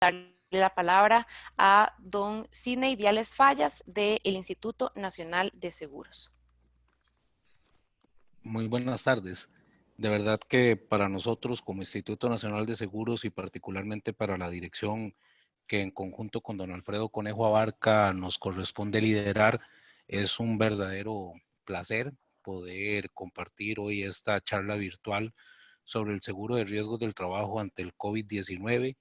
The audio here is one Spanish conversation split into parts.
darle la palabra a don Sidney Viales Fallas del Instituto Nacional de Seguros. Muy buenas tardes. De verdad que para nosotros como Instituto Nacional de Seguros y particularmente para la dirección que en conjunto con don Alfredo Conejo Abarca nos corresponde liderar, es un verdadero placer poder compartir hoy esta charla virtual sobre el seguro de riesgos del trabajo ante el COVID-19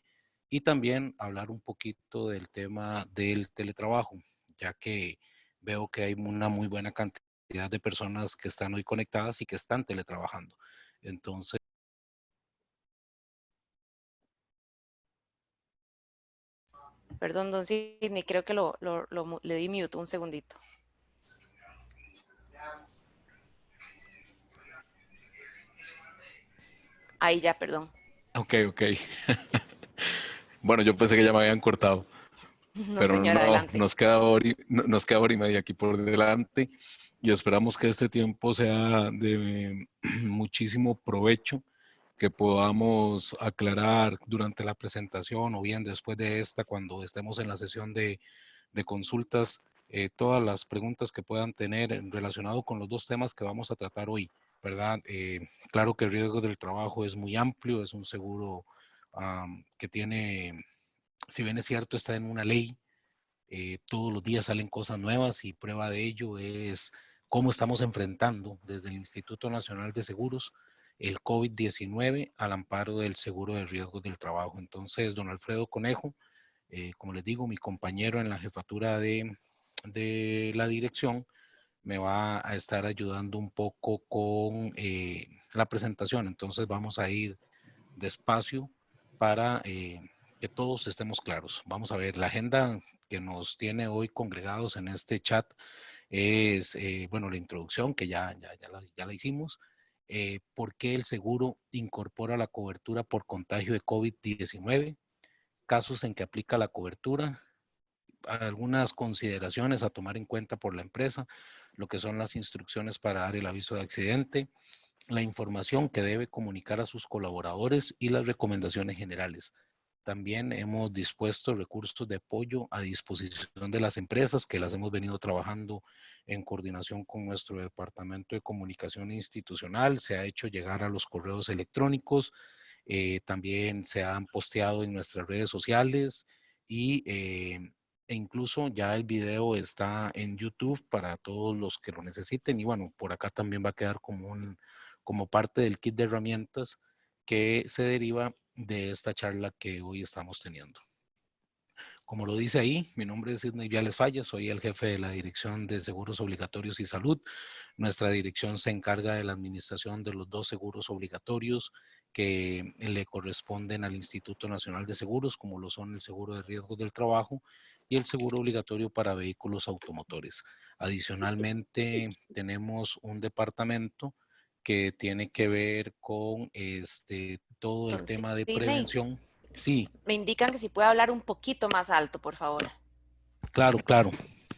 y también hablar un poquito del tema del teletrabajo, ya que veo que hay una muy buena cantidad de personas que están hoy conectadas y que están teletrabajando. Entonces, Perdón, don Sidney, creo que le di mute un segundito. Ahí ya, perdón. ok. Bueno, yo pensé que ya me habían cortado, No, pero señor, no, adelante. nos queda hora y media aquí por delante y esperamos que este tiempo sea de muchísimo provecho, que podamos aclarar durante la presentación o bien después de esta, cuando estemos en la sesión de consultas, todas las preguntas que puedan tener relacionado con los dos temas que vamos a tratar hoy, ¿verdad? Claro que el riesgo del trabajo es muy amplio, es un seguro que tiene, si bien es cierto, está en una ley, todos los días salen cosas nuevas y prueba de ello es cómo estamos enfrentando desde el Instituto Nacional de Seguros el COVID-19 al amparo del seguro de riesgos del trabajo. Entonces, don Alfredo Conejo, como les digo, mi compañero en la jefatura de la dirección, me va a estar ayudando un poco con la presentación. Entonces vamos a ir despacio para que todos estemos claros. Vamos a ver, la agenda que nos tiene hoy congregados en este chat es, bueno, la introducción que ya la hicimos. ¿Por qué el seguro incorpora la cobertura por contagio de COVID-19? Casos en que aplica la cobertura, algunas consideraciones a tomar en cuenta por la empresa, lo que son las instrucciones para dar el aviso de accidente, la información que debe comunicar a sus colaboradores y las recomendaciones generales. También hemos dispuesto recursos de apoyo a disposición de las empresas que las hemos venido trabajando en coordinación con nuestro departamento de comunicación institucional. Se ha hecho llegar a los correos electrónicos, también se han posteado en nuestras redes sociales y e incluso ya el video está en YouTube para todos los que lo necesiten y bueno, por acá también va a quedar como parte del kit de herramientas que se deriva de esta charla que hoy estamos teniendo. Como lo dice ahí, mi nombre es Sidney Viales Fallas, soy el jefe de la Dirección de Seguros Obligatorios y Salud. Nuestra dirección se encarga de la administración de los dos seguros obligatorios que le corresponden al Instituto Nacional de Seguros, como lo son el seguro de riesgos del trabajo y el seguro obligatorio para vehículos automotores. Adicionalmente, tenemos un departamento que tiene que ver con todo el Don tema de Sidney, prevención. Sí, me indican que si puede hablar un poquito más alto, por favor. claro.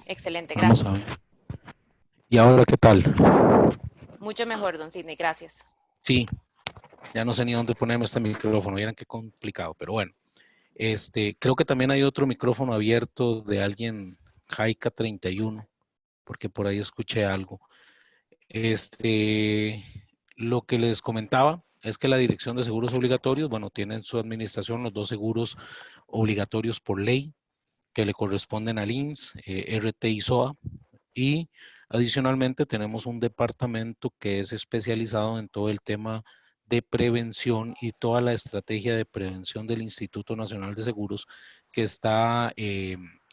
Excelente, Vamos a gracias. ver. ¿Y ahora qué tal? Mucho mejor, don Sidney, gracias. Sí, ya no sé ni dónde ponerme este micrófono, vieran qué complicado, pero bueno. Creo que también hay otro micrófono abierto de alguien, Jaika 31, porque por ahí escuché algo. Este, lo que les comentaba es que la Dirección de Seguros Obligatorios, bueno, tiene en su administración los dos seguros obligatorios por ley que le corresponden al INS, RT y SOA, y adicionalmente tenemos un departamento que es especializado en todo el tema de prevención y toda la estrategia de prevención del Instituto Nacional de Seguros que está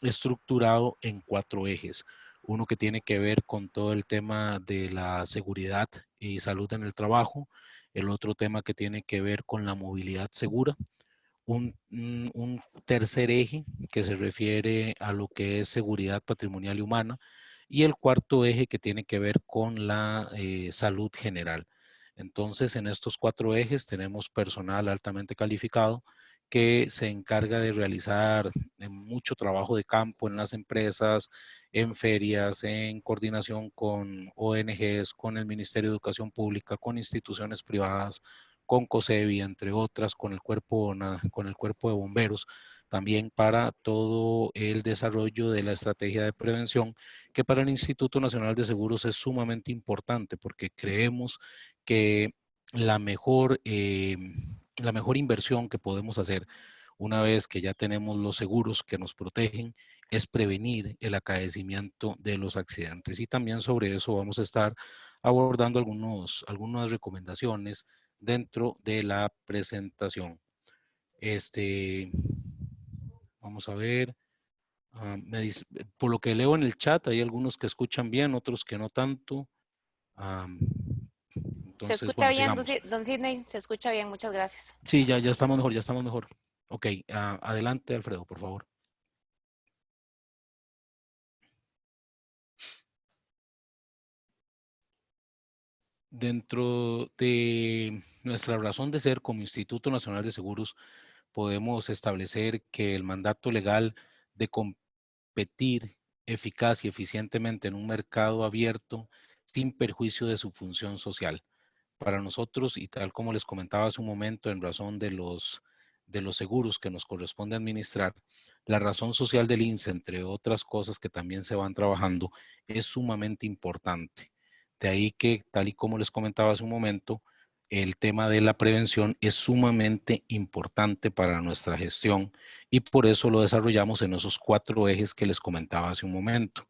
estructurado en cuatro ejes. Uno que tiene que ver con todo el tema de la seguridad y salud en el trabajo, el otro tema que tiene que ver con la movilidad segura, un tercer eje que se refiere a lo que es seguridad patrimonial y humana y el cuarto eje que tiene que ver con la salud general. Entonces, en estos cuatro ejes tenemos personal altamente calificado que se encarga de realizar mucho trabajo de campo en las empresas, en ferias, en coordinación con ONGs, con el Ministerio de Educación Pública, con instituciones privadas, con COSEBI, entre otras, con el cuerpo de bomberos, también para todo el desarrollo de la estrategia de prevención, que para el Instituto Nacional de Seguros es sumamente importante porque creemos que la mejor inversión que podemos hacer una vez que ya tenemos los seguros que nos protegen es prevenir el acaecimiento de los accidentes. Y también sobre eso vamos a estar abordando algunas recomendaciones dentro de la presentación. Vamos a ver. Por lo que leo en el chat, hay algunos que escuchan bien, otros que no tanto. Um, Se entonces, escucha bueno, bien, sigamos. don Sidney, se escucha bien, muchas gracias. Sí, ya estamos mejor, ya estamos mejor. Ok, adelante, Alfredo, por favor. Dentro de nuestra razón de ser como Instituto Nacional de Seguros, podemos establecer que el mandato legal de competir eficaz y eficientemente en un mercado abierto sin perjuicio de su función social. Para nosotros, y tal como les comentaba hace un momento, en razón de los seguros que nos corresponde administrar, la razón social del INSS, entre otras cosas que también se van trabajando, es sumamente importante. De ahí que, tal y como les comentaba hace un momento, el tema de la prevención es sumamente importante para nuestra gestión y por eso lo desarrollamos en esos 4 ejes que les comentaba hace un momento.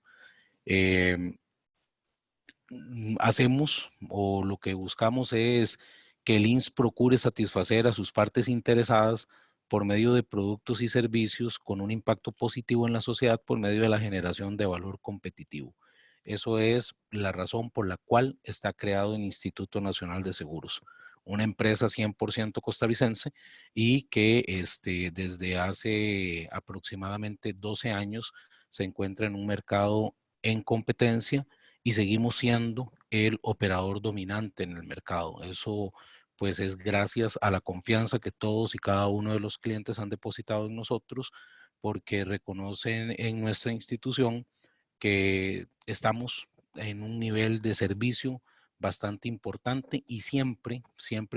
Hacemos o lo que buscamos es que el INSS procure satisfacer a sus partes interesadas por medio de productos y servicios con un impacto positivo en la sociedad por medio de la generación de valor competitivo. Eso es la razón por la cual está creado el Instituto Nacional de Seguros, una empresa 100% costarricense y que desde hace aproximadamente 12 años se encuentra en un mercado en competencia y seguimos siendo el operador dominante en el mercado. Eso pues es gracias a la confianza que todos y cada uno de los clientes han depositado en nosotros porque reconocen en nuestra institución que estamos en un nivel de servicio bastante importante y siempre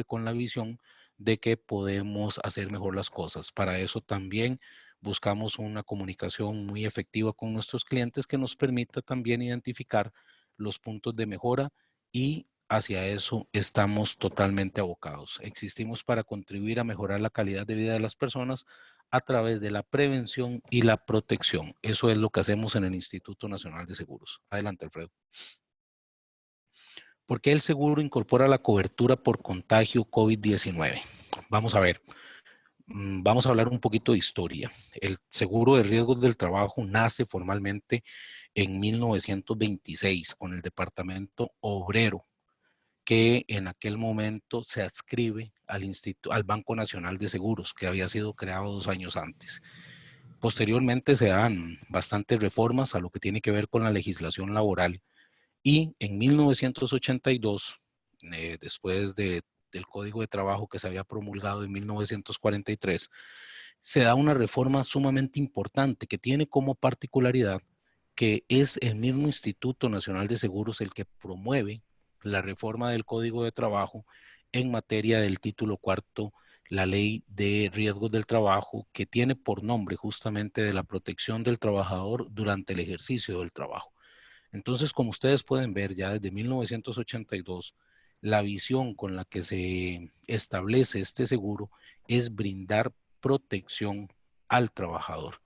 con la visión de que podemos hacer mejor las cosas. Para eso también buscamos una comunicación muy efectiva con nuestros clientes que nos permita también identificar los puntos de mejora y hacia eso estamos totalmente abocados. Existimos para contribuir a mejorar la calidad de vida de las personas a través de la prevención y la protección. Eso es lo que hacemos en el Instituto Nacional de Seguros. Adelante, Alfredo. ¿Por qué el seguro incorpora la cobertura por contagio COVID-19? Vamos a ver. Vamos a hablar un poquito de historia. El seguro de riesgos del trabajo nace formalmente en 1926 con el Departamento Obrero, que en aquel momento se adscribe al Banco Nacional de Seguros, que había sido creado 2 años antes. Posteriormente se dan bastantes reformas a lo que tiene que ver con la legislación laboral y en 1982, después del Código de Trabajo que se había promulgado en 1943, se da una reforma sumamente importante que tiene como particularidad que es el mismo Instituto Nacional de Seguros el que promueve la reforma del Código de Trabajo en materia del título cuarto, la ley de riesgos del trabajo, que tiene por nombre justamente de la protección del trabajador durante el ejercicio del trabajo. Entonces, como ustedes pueden ver, ya desde 1982, la visión con la que se establece este seguro es brindar protección al trabajador.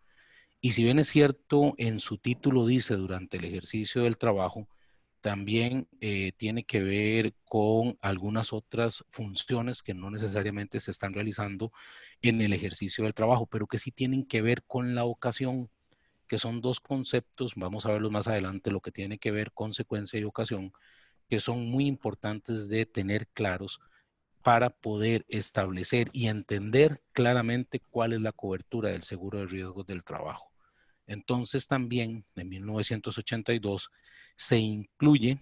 Y si bien es cierto, en su título dice durante el ejercicio del trabajo, también tiene que ver con algunas otras funciones que no necesariamente se están realizando en el ejercicio del trabajo, pero que sí tienen que ver con la ocasión, que son 2 conceptos, vamos a verlos más adelante, lo que tiene que ver consecuencia y ocasión, que son muy importantes de tener claros para poder establecer y entender claramente cuál es la cobertura del seguro de riesgos del trabajo. Entonces también en 1982 se incluye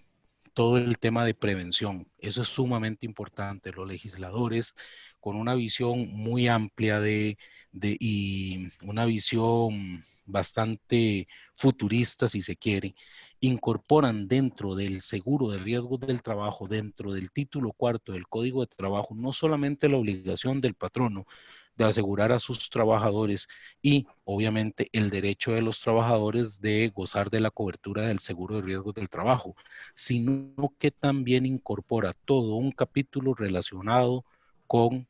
todo el tema de prevención. Eso es sumamente importante. Los legisladores con una visión muy amplia y una visión bastante futurista, si se quiere, incorporan dentro del seguro de riesgos del trabajo, dentro del título cuarto del Código de Trabajo, no solamente la obligación del patrono de asegurar a sus trabajadores y obviamente el derecho de los trabajadores de gozar de la cobertura del seguro de riesgos del trabajo, sino que también incorpora todo un capítulo relacionado con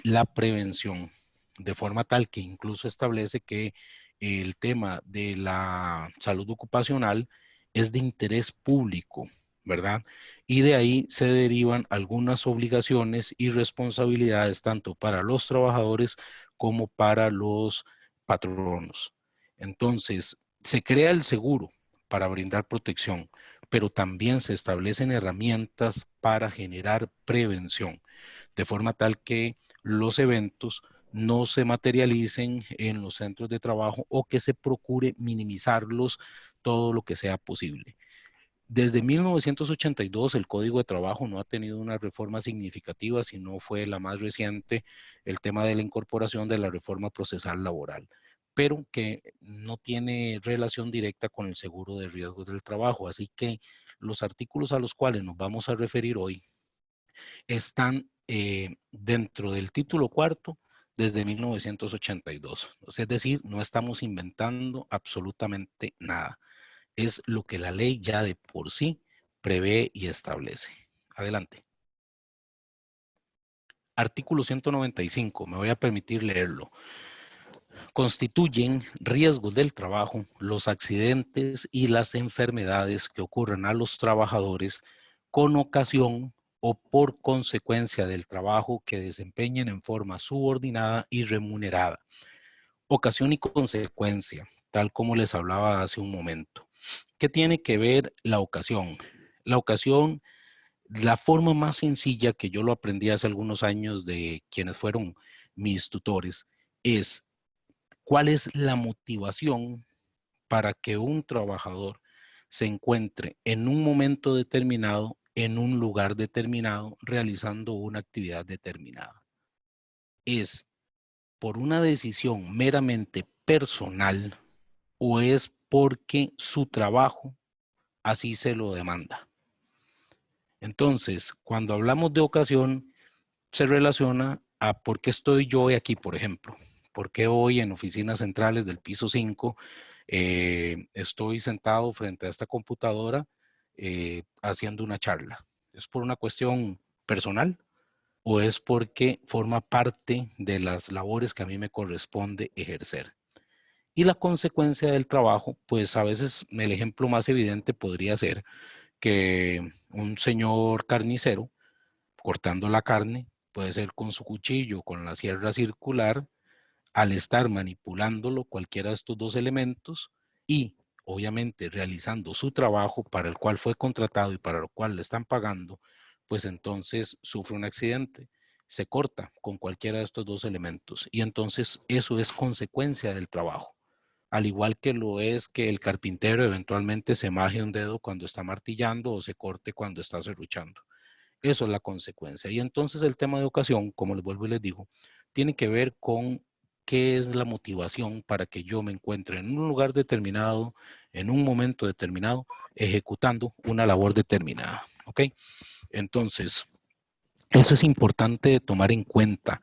la prevención, de forma tal que incluso establece que el tema de la salud ocupacional es de interés público, ¿verdad? Y de ahí se derivan algunas obligaciones y responsabilidades tanto para los trabajadores como para los patronos. Entonces, se crea el seguro para brindar protección, pero también se establecen herramientas para generar prevención, de forma tal que los eventos no se materialicen en los centros de trabajo o que se procure minimizarlos todo lo que sea posible. Desde 1982 el Código de Trabajo no ha tenido una reforma significativa, sino fue la más reciente el tema de la incorporación de la reforma procesal laboral, pero que no tiene relación directa con el seguro de riesgos del trabajo. Así que los artículos a los cuales nos vamos a referir hoy están dentro del título cuarto desde 1982. Es decir, no estamos inventando absolutamente nada. Es lo que la ley ya de por sí prevé y establece. Adelante. Artículo 195, me voy a permitir leerlo. Constituyen riesgos del trabajo los accidentes y las enfermedades que ocurren a los trabajadores con ocasión o por consecuencia del trabajo que desempeñen en forma subordinada y remunerada. Ocasión y consecuencia, tal como les hablaba hace un momento. ¿Qué tiene que ver la ocasión? La ocasión, la forma más sencilla que yo lo aprendí hace algunos años de quienes fueron mis tutores, es cuál es la motivación para que un trabajador se encuentre en un momento determinado, en un lugar determinado, realizando una actividad determinada. ¿Es por una decisión meramente personal o es porque su trabajo así se lo demanda? Entonces, cuando hablamos de ocasión, se relaciona a por qué estoy yo hoy aquí, por ejemplo. ¿Por qué hoy en oficinas centrales del piso 5 estoy sentado frente a esta computadora haciendo una charla? ¿Es por una cuestión personal o es porque forma parte de las labores que a mí me corresponde ejercer? Y la consecuencia del trabajo, pues a veces el ejemplo más evidente podría ser que un señor carnicero cortando la carne, puede ser con su cuchillo, con la sierra circular, al estar manipulándolo cualquiera de estos dos elementos y obviamente realizando su trabajo para el cual fue contratado y para el cual le están pagando, pues entonces sufre un accidente, se corta con cualquiera de estos dos elementos y entonces eso es consecuencia del trabajo. Al igual que lo es que el carpintero eventualmente se maje un dedo cuando está martillando o se corte cuando está serruchando. Eso es la consecuencia. Y entonces el tema de ocasión, como les vuelvo y les digo, tiene que ver con qué es la motivación para que yo me encuentre en un lugar determinado, en un momento determinado, ejecutando una labor determinada. ¿Ok? Entonces, eso es importante de tomar en cuenta,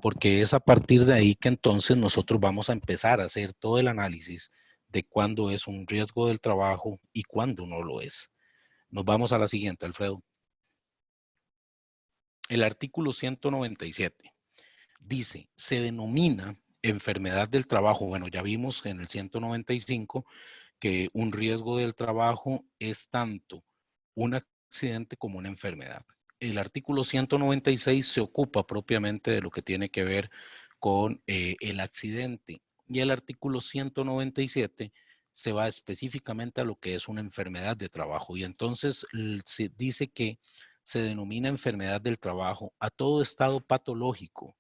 porque es a partir de ahí que entonces nosotros vamos a empezar a hacer todo el análisis de cuándo es un riesgo del trabajo y cuándo no lo es. Nos vamos a la siguiente, Alfredo. El artículo 197 dice, se denomina enfermedad del trabajo. Bueno, ya vimos en el 195 que un riesgo del trabajo es tanto un accidente como una enfermedad. El artículo 196 se ocupa propiamente de lo que tiene que ver con el accidente y el artículo 197 se va específicamente a lo que es una enfermedad de trabajo y entonces se dice que se denomina enfermedad del trabajo a todo estado patológico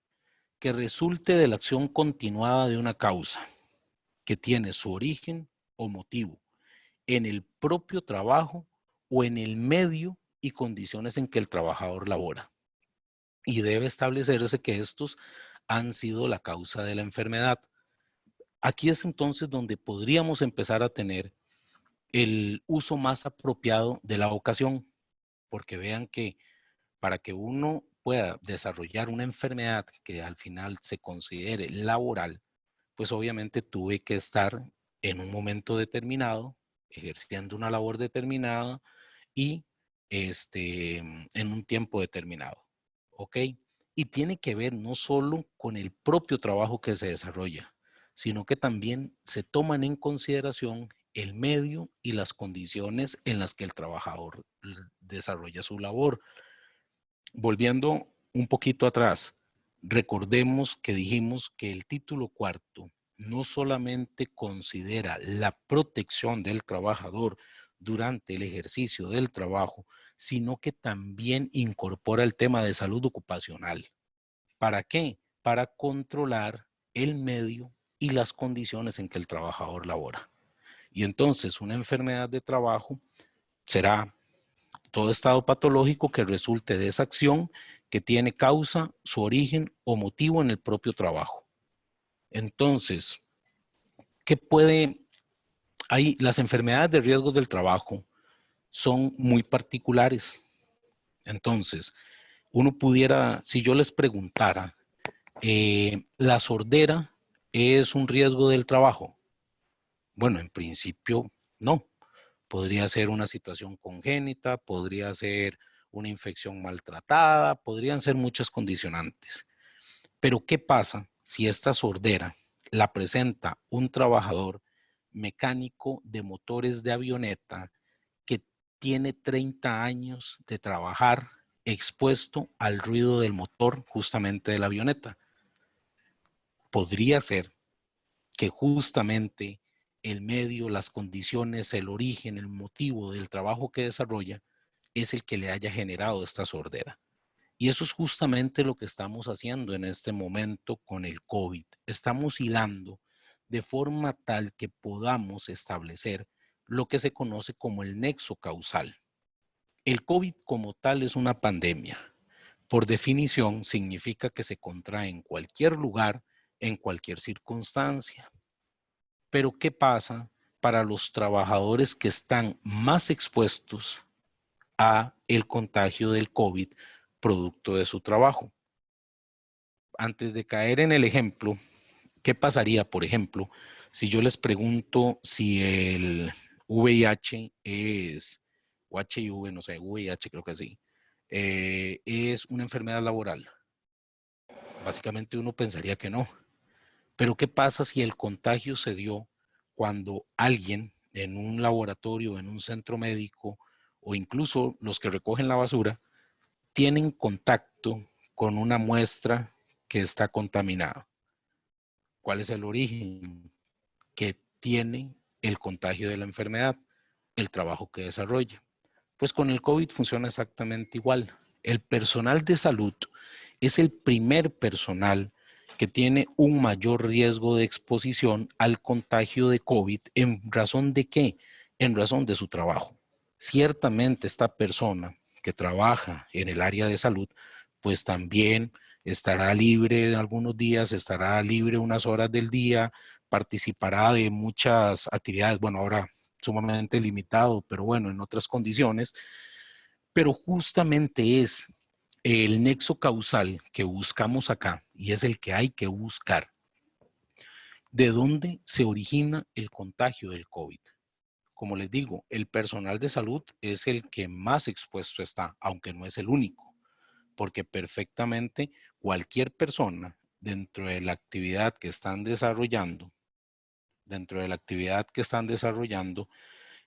que resulte de la acción continuada de una causa que tiene su origen o motivo en el propio trabajo o en el medio y condiciones en que el trabajador labora. Y debe establecerse que estos han sido la causa de la enfermedad. Aquí es entonces donde podríamos empezar a tener el uso más apropiado de la ocasión, porque vean que para que uno pueda desarrollar una enfermedad que al final se considere laboral, pues obviamente tuve que estar en un momento determinado, ejerciendo una labor determinada y en un tiempo determinado. ¿Ok? Y tiene que ver no solo con el propio trabajo que se desarrolla, sino que también se toman en consideración el medio y las condiciones en las que el trabajador desarrolla su labor. Volviendo un poquito atrás, recordemos que dijimos que el título cuarto no solamente considera la protección del trabajador durante el ejercicio del trabajo, sino que también incorpora el tema de salud ocupacional. ¿Para qué? Para controlar el medio y las condiciones en que el trabajador labora. Y entonces una enfermedad de trabajo será todo estado patológico que resulte de esa acción que tiene causa, su origen o motivo en el propio trabajo. Entonces, ¿qué puede? Las enfermedades de riesgo del trabajo son muy particulares. Entonces, uno pudiera, si yo les preguntara, ¿la sordera es un riesgo del trabajo? Bueno, en principio, no. Podría ser una situación congénita, podría ser una infección maltratada, podrían ser muchas condicionantes. Pero ¿qué pasa si esta sordera la presenta un trabajador mecánico de motores de avioneta que tiene 30 años de trabajar expuesto al ruido del motor justamente de la avioneta? Podría ser que justamente el medio, las condiciones, el origen, el motivo del trabajo que desarrolla es el que le haya generado esta sordera. Y eso es justamente lo que estamos haciendo en este momento con el COVID. Estamos hilando de forma tal que podamos establecer lo que se conoce como el nexo causal. El COVID como tal es una pandemia. Por definición, significa que se contrae en cualquier lugar, en cualquier circunstancia. Pero ¿qué pasa para los trabajadores que están más expuestos a el contagio del COVID producto de su trabajo? Antes de caer en el ejemplo, ¿qué pasaría, por ejemplo, si yo les pregunto si el VIH es, o HIV, no sé, VIH creo que sí, es una enfermedad laboral? Básicamente uno pensaría que no. Pero ¿qué pasa si el contagio se dio cuando alguien en un laboratorio, en un centro médico o incluso los que recogen la basura tienen contacto con una muestra que está contaminada? ¿Cuál es el origen que tiene el contagio de la enfermedad? El trabajo que desarrolla. Pues con el COVID funciona exactamente igual. El personal de salud es el primer personal que tiene un mayor riesgo de exposición al contagio de COVID. ¿En razón de qué? En razón de su trabajo. Ciertamente esta persona que trabaja en el área de salud, pues también estará libre algunos días, estará libre unas horas del día, participará de muchas actividades, bueno, ahora sumamente limitado, pero bueno, en otras condiciones, pero justamente es el nexo causal que buscamos acá y es el que hay que buscar. ¿De dónde se origina el contagio del COVID? Como les digo, el personal de salud es el que más expuesto está, aunque no es el único, porque perfectamente cualquier persona dentro de la actividad que están desarrollando,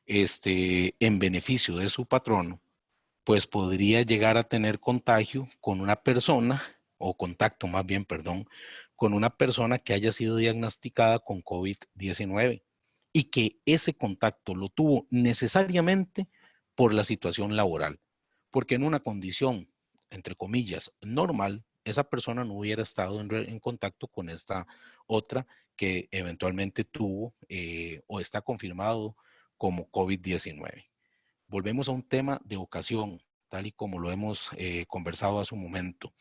en beneficio de su patrono, pues podría llegar a tener contagio con una persona, o contacto más bien, perdón, con una persona que haya sido diagnosticada con COVID-19 y que ese contacto lo tuvo necesariamente por la situación laboral, porque en una condición, entre comillas, normal, esa persona no hubiera estado en contacto con esta otra que eventualmente tuvo o está confirmado como COVID-19. Volvemos a un tema de ocasión, tal y como lo hemos conversado hace un momento.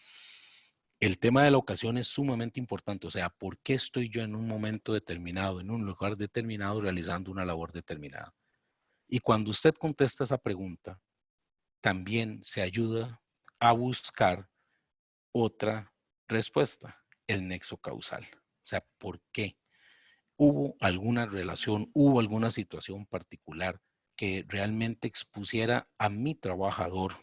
El tema de la ocasión es sumamente importante, o sea, ¿por qué estoy yo en un momento determinado, en un lugar determinado, realizando una labor determinada? Y cuando usted contesta esa pregunta, también se ayuda a buscar otra respuesta, el nexo causal. O sea, ¿por qué? ¿Hubo alguna relación, hubo alguna situación particular que realmente expusiera a mi trabajador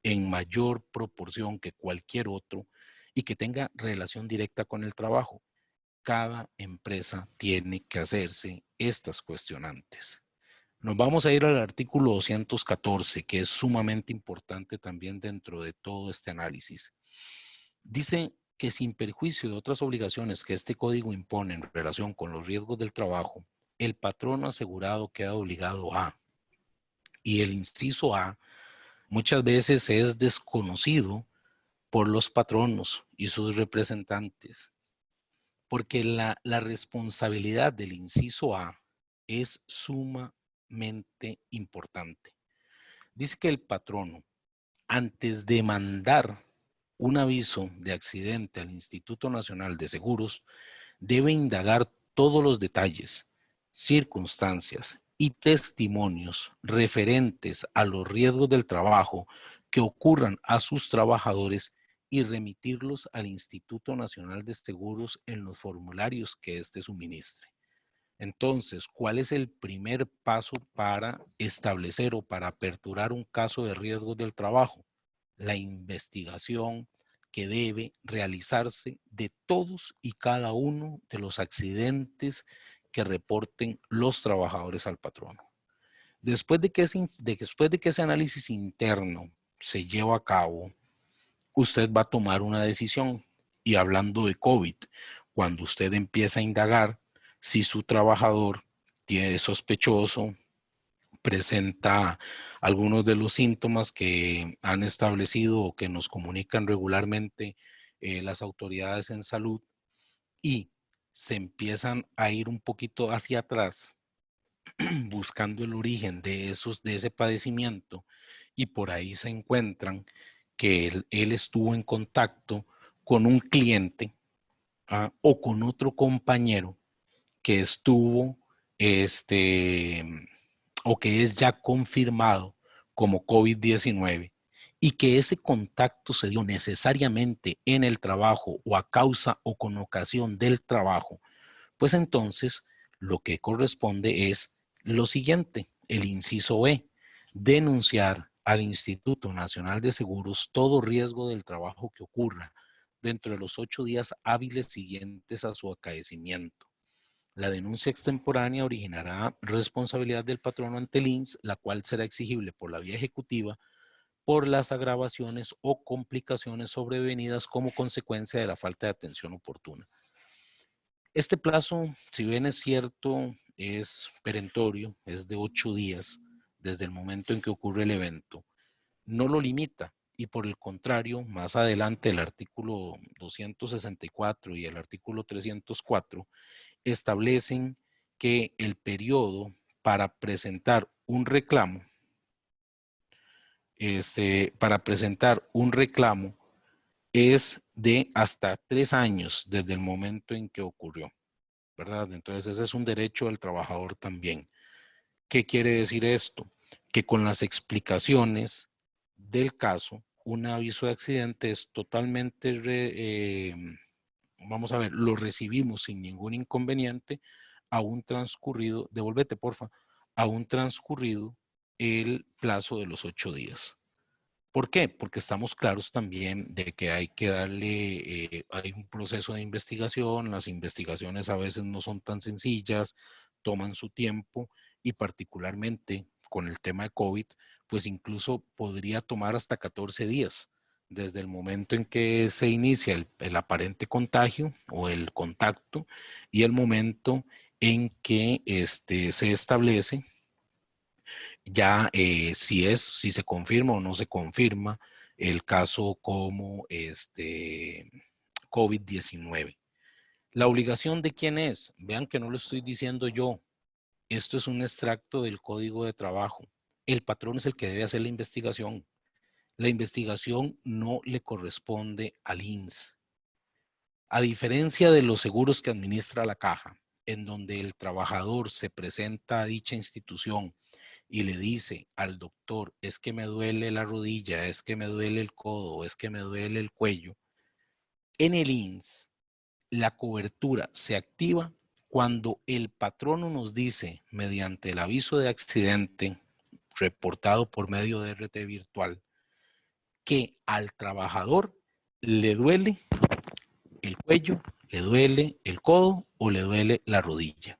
en mayor proporción que cualquier otro y que tenga relación directa con el trabajo? Cada empresa tiene que hacerse estas cuestionantes. Nos vamos a ir al artículo 214, que es sumamente importante también dentro de todo este análisis. Dice que sin perjuicio de otras obligaciones que este código impone en relación con los riesgos del trabajo, el patrono asegurado queda obligado a, y el inciso A muchas veces es desconocido por los patronos y sus representantes, porque la responsabilidad del inciso A es sumamente importante. Dice que el patrono, antes de mandar un aviso de accidente al Instituto Nacional de Seguros, debe indagar todos los detalles, circunstancias y testimonios referentes a los riesgos del trabajo que ocurran a sus trabajadores y remitirlos al Instituto Nacional de Seguros en los formularios que éste suministre. Entonces, ¿cuál es el primer paso para establecer o para aperturar un caso de riesgos del trabajo? La investigación que debe realizarse de todos y cada uno de los accidentes que reporten los trabajadores al patrono. Después de que ese análisis interno se lleva a cabo, usted va a tomar una decisión. Y hablando de COVID, cuando usted empieza a indagar si su trabajador tiene sospechoso, presenta algunos de los síntomas que han establecido o que nos comunican regularmente las autoridades en salud, y se empiezan a ir un poquito hacia atrás buscando el origen de ese padecimiento, y por ahí se encuentran que él estuvo en contacto con un cliente o con otro compañero que estuvo este, o que es ya confirmado como COVID-19, y que ese contacto se dio necesariamente en el trabajo o a causa o con ocasión del trabajo, pues entonces lo que corresponde es lo siguiente, el inciso B, denunciar al Instituto Nacional de Seguros todo riesgo del trabajo que ocurra dentro de los 8 días hábiles siguientes a su acaecimiento. La denuncia extemporánea originará responsabilidad del patrono ante el INS, la cual será exigible por la vía ejecutiva por las agravaciones o complicaciones sobrevenidas como consecuencia de la falta de atención oportuna. Este plazo, si bien es cierto, es perentorio, es de 8 días desde el momento en que ocurre el evento, no lo limita, y por el contrario, más adelante el artículo 264 y el artículo 304 establecen que el periodo para presentar un reclamo, es de hasta 3 años desde el momento en que ocurrió, ¿verdad? Entonces ese es un derecho del trabajador también. ¿Qué quiere decir esto? Que con las explicaciones del caso, un aviso de accidente es totalmente, vamos a ver, lo recibimos sin ningún inconveniente a un transcurrido, devuélvete porfa, a un transcurrido el plazo de los 8 días. ¿Por qué? Porque estamos claros también de que hay que darle, hay un proceso de investigación, las investigaciones a veces no son tan sencillas, toman su tiempo, y particularmente con el tema de COVID, pues incluso podría tomar hasta 14 días desde el momento en que se inicia el aparente contagio o el contacto y el momento en que se establece ya si se confirma o no se confirma el caso como COVID-19. ¿La obligación de quién es? Vean que no lo estoy diciendo yo. Esto es un extracto del Código de Trabajo. El patrón es el que debe hacer la investigación. La investigación no le corresponde al INS. A diferencia de los seguros que administra la caja, en donde el trabajador se presenta a dicha institución y le dice al doctor, es que me duele la rodilla, es que me duele el codo, es que me duele el cuello, En el INSS, la cobertura se activa cuando el patrono nos dice, mediante el aviso de accidente reportado por medio de RT virtual, que al trabajador le duele el cuello, le duele el codo o le duele la rodilla.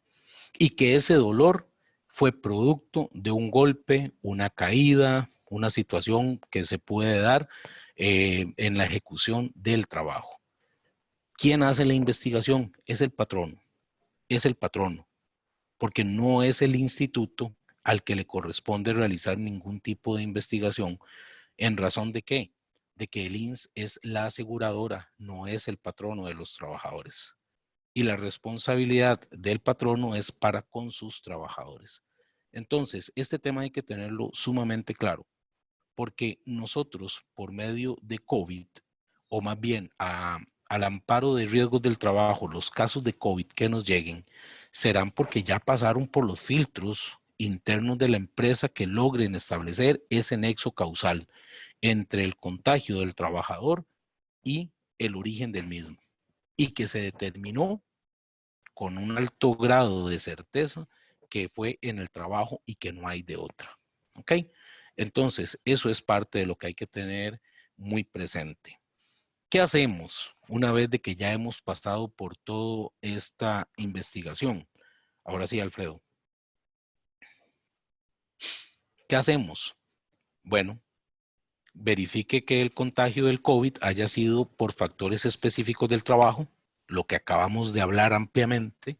Y que ese dolor fue producto de un golpe, una caída, una situación que se puede dar en la ejecución del trabajo. ¿Quién hace la investigación? Es el patrono, es el patrono, porque no es el instituto al que le corresponde realizar ningún tipo de investigación. ¿En razón de qué? De que el INSS es la aseguradora, no es el patrono de los trabajadores. Y la responsabilidad del patrono es para con sus trabajadores. Entonces, este tema hay que tenerlo sumamente claro, porque nosotros, por medio de COVID, o más bien al amparo de riesgos del trabajo, los casos de COVID que nos lleguen, serán porque ya pasaron por los filtros internos de la empresa que logren establecer ese nexo causal entre el contagio del trabajador y el origen del mismo, y que se determinó con un alto grado de certeza que fue en el trabajo y que no hay de otra. ¿Ok? Entonces, eso es parte de lo que hay que tener muy presente. ¿Qué hacemos una vez de que ya hemos pasado por toda esta investigación? Ahora sí, Alfredo. ¿Qué hacemos? Bueno, verifique que el contagio del COVID haya sido por factores específicos del trabajo, lo que acabamos de hablar ampliamente.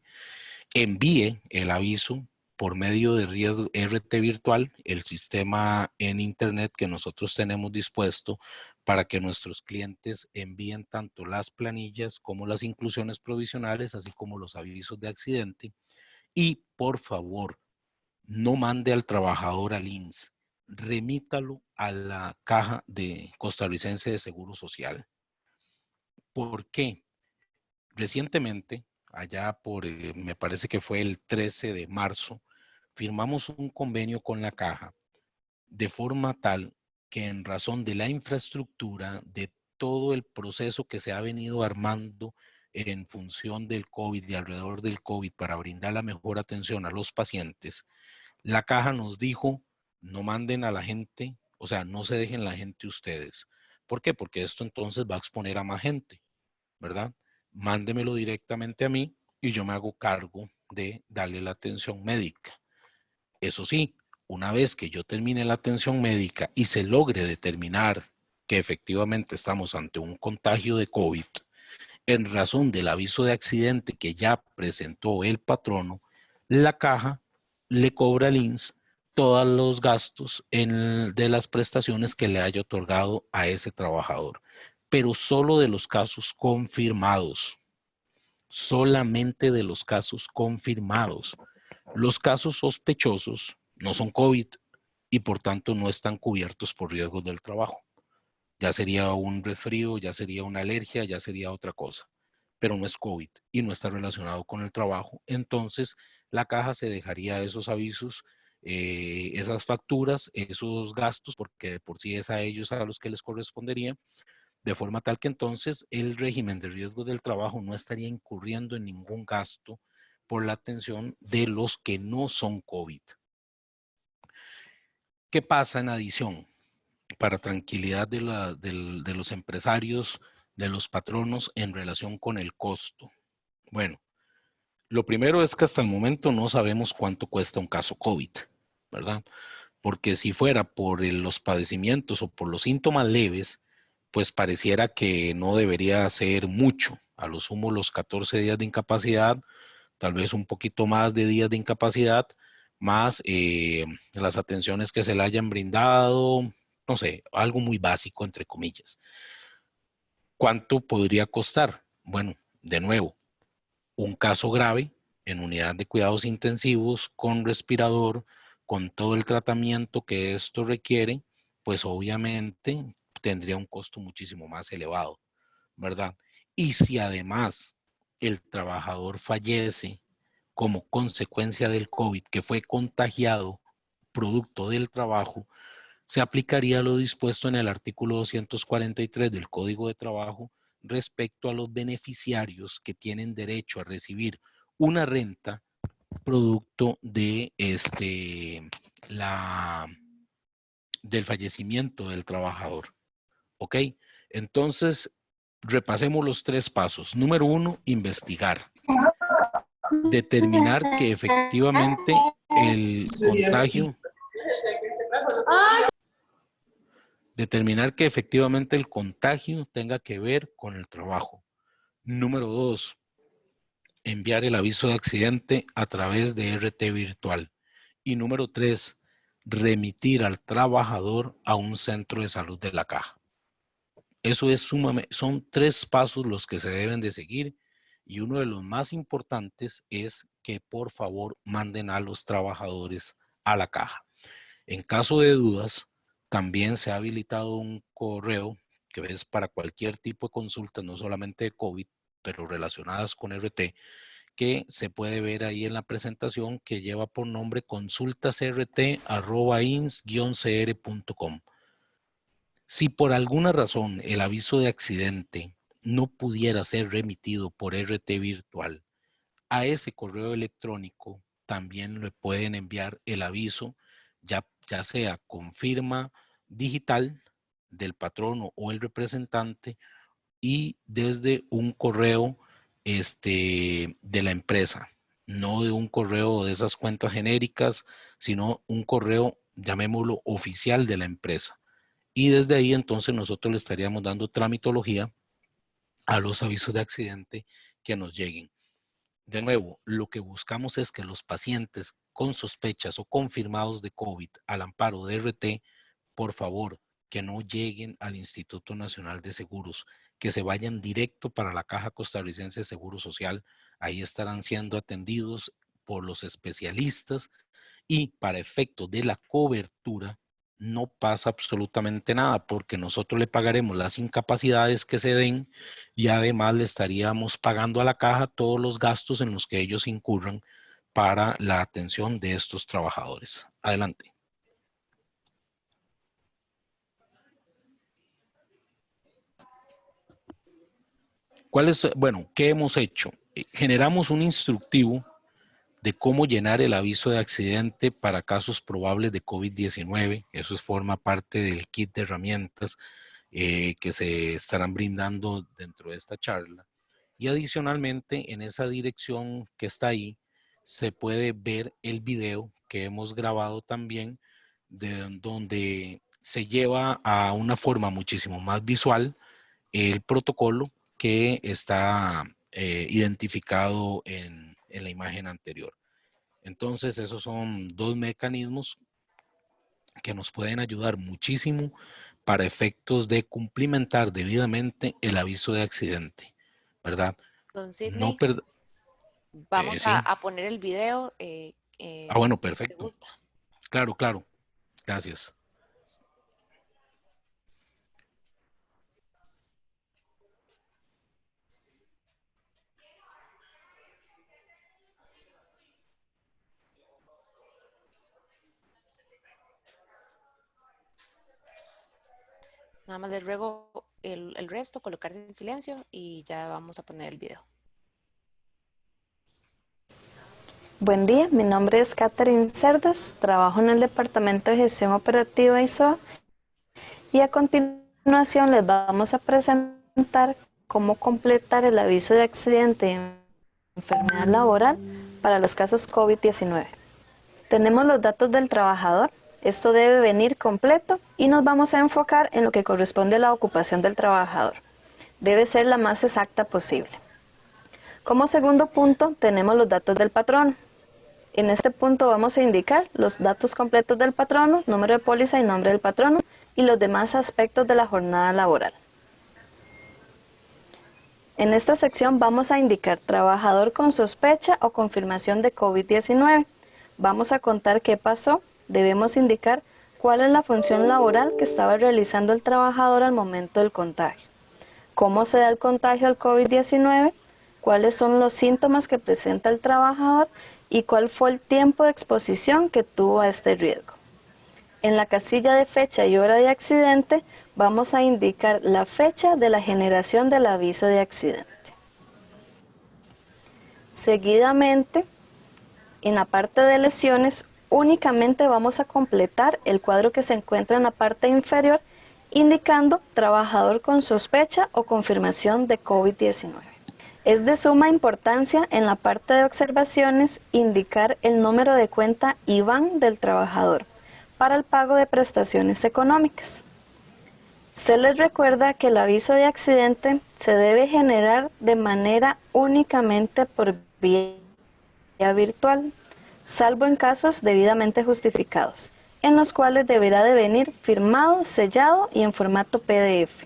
Envíe el aviso por medio de RT virtual, el sistema en internet que nosotros tenemos dispuesto para que nuestros clientes envíen tanto las planillas como las inclusiones provisionales, así como los avisos de accidente. Y por favor, no mande al trabajador al INSS, remítalo a la Caja de Costarricense de Seguro Social. ¿Por qué? Recientemente, allá por, me parece que fue el 13 de marzo, firmamos un convenio con la Caja de forma tal que en razón de la infraestructura, de todo el proceso que se ha venido armando en función del COVID y alrededor del COVID para brindar la mejor atención a los pacientes, la Caja nos dijo, no manden a la gente, o sea, no se dejen la gente ustedes. ¿Por qué? Porque esto entonces va a exponer a más gente, ¿verdad? Mándemelo directamente a mí y yo me hago cargo de darle la atención médica. Eso sí, una vez que yo termine la atención médica y se logre determinar que efectivamente estamos ante un contagio de COVID, en razón del aviso de accidente que ya presentó el patrono, la caja le cobra al INSS todos los gastos de las prestaciones que le haya otorgado a ese trabajador, pero solo de los casos confirmados, solamente de los casos confirmados. Los casos sospechosos no son COVID y por tanto no están cubiertos por riesgos del trabajo. Ya sería un resfrío, ya sería una alergia, ya sería otra cosa, pero no es COVID y no está relacionado con el trabajo. Entonces, la caja se dejaría esos avisos, esas facturas, esos gastos, porque de por sí es a ellos a los que les correspondería, de forma tal que entonces el régimen de riesgo del trabajo no estaría incurriendo en ningún gasto por la atención de los que no son COVID. ¿Qué pasa en adición? Para tranquilidad de los empresarios, de los patronos en relación con el costo. Bueno, lo primero es que hasta el momento no sabemos cuánto cuesta un caso COVID, ¿verdad? Porque si fuera por los padecimientos o por los síntomas leves, pues pareciera que no debería ser mucho. A lo sumo los 14 días de incapacidad, tal vez un poquito más de días de incapacidad, más las atenciones que se le hayan brindado, no sé, algo muy básico, entre comillas. ¿Cuánto podría costar? Bueno, de nuevo, un caso grave en unidad de cuidados intensivos con respirador, con todo el tratamiento que esto requiere, pues obviamente tendría un costo muchísimo más elevado, ¿verdad? Y si además el trabajador fallece como consecuencia del COVID, que fue contagiado producto del trabajo, se aplicaría lo dispuesto en el artículo 243 del Código de Trabajo respecto a los beneficiarios que tienen derecho a recibir una renta producto de del fallecimiento del trabajador. ¿Ok? Entonces, repasemos los 3 pasos. Número 1, investigar. Determinar que efectivamente el contagio tenga que ver con el trabajo. Número 2, enviar el aviso de accidente a través de RT virtual. Y número 3, remitir al trabajador a un centro de salud de la caja. Eso es son 3 pasos los que se deben de seguir, y uno de los más importantes es que por favor manden a los trabajadores a la caja. En caso de dudas, también se ha habilitado un correo que es para cualquier tipo de consulta, no solamente de COVID, pero relacionadas con RT, que se puede ver ahí en la presentación, que lleva por nombre consultasrt@ins-cr.com. Si por alguna razón el aviso de accidente no pudiera ser remitido por RT virtual, a ese correo electrónico también le pueden enviar el aviso, ya sea con firma digital del patrono o el representante, y desde un correo de la empresa, no de un correo de esas cuentas genéricas, sino un correo, llamémoslo, oficial de la empresa. Y desde ahí entonces nosotros le estaríamos dando tramitología a los avisos de accidente que nos lleguen. De nuevo, lo que buscamos es que los pacientes con sospechas o confirmados de COVID al amparo de RT, por favor, que no lleguen al Instituto Nacional de Seguros, que se vayan directo para la Caja Costarricense de Seguro Social. Ahí estarán siendo atendidos por los especialistas, y para efectos de la cobertura no pasa absolutamente nada, porque nosotros le pagaremos las incapacidades que se den, y además le estaríamos pagando a la caja todos los gastos en los que ellos incurran para la atención de estos trabajadores. Adelante. ¿Qué hemos hecho? Generamos un instructivo de cómo llenar el aviso de accidente para casos probables de COVID-19. Eso forma parte del kit de herramientas que se estarán brindando dentro de esta charla. Y adicionalmente, en esa dirección que está ahí, se puede ver el video que hemos grabado también, donde se lleva a una forma muchísimo más visual el protocolo que está identificado en la imagen anterior. Entonces, esos son 2 mecanismos que nos pueden ayudar muchísimo para efectos de cumplimentar debidamente el aviso de accidente, ¿verdad? Don No Sidney, per vamos sí. a poner el video, Bueno, si te perfecto. gusta. Claro, claro. Gracias. Nada más les ruego el resto, colocarse en silencio y ya vamos a poner el video. Buen día, mi nombre es Catherine Cerdas, trabajo en el Departamento de Gestión Operativa ISOA, y a continuación les vamos a presentar cómo completar el aviso de accidente y enfermedad laboral para los casos COVID-19. Tenemos los datos del trabajador. Esto debe venir completo y nos vamos a enfocar en lo que corresponde a la ocupación del trabajador. Debe ser la más exacta posible. Como segundo punto, tenemos los datos del patrono. En este punto vamos a indicar los datos completos del patrono, número de póliza y nombre del patrono, y los demás aspectos de la jornada laboral. En esta sección vamos a indicar trabajador con sospecha o confirmación de COVID-19. Vamos a contar qué pasó. Debemos indicar cuál es la función laboral que estaba realizando el trabajador al momento del contagio, cómo se da el contagio al COVID-19, cuáles son los síntomas que presenta el trabajador y cuál fue el tiempo de exposición que tuvo a este riesgo. En la casilla de fecha y hora de accidente vamos a indicar la fecha de la generación del aviso de accidente. Seguidamente, en la parte de lesiones, únicamente vamos a completar el cuadro que se encuentra en la parte inferior, indicando trabajador con sospecha o confirmación de COVID-19. Es de suma importancia en la parte de observaciones indicar el número de cuenta IBAN del trabajador para el pago de prestaciones económicas. Se les recuerda que el aviso de accidente se debe generar de manera únicamente por vía virtual, salvo en casos debidamente justificados, en los cuales deberá de venir firmado, sellado y en formato PDF.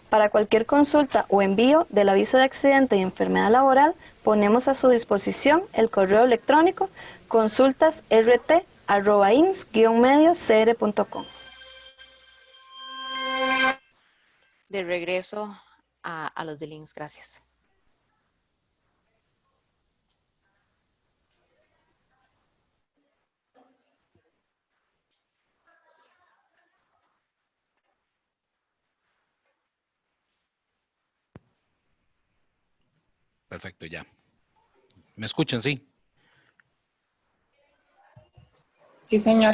Para cualquier consulta o envío del aviso de accidente y enfermedad laboral, ponemos a su disposición el correo electrónico consultasrt@ins-medios-cr.com. De regreso a los de links, gracias. Perfecto, ya. ¿Me escuchan? Sí. Sí, señor.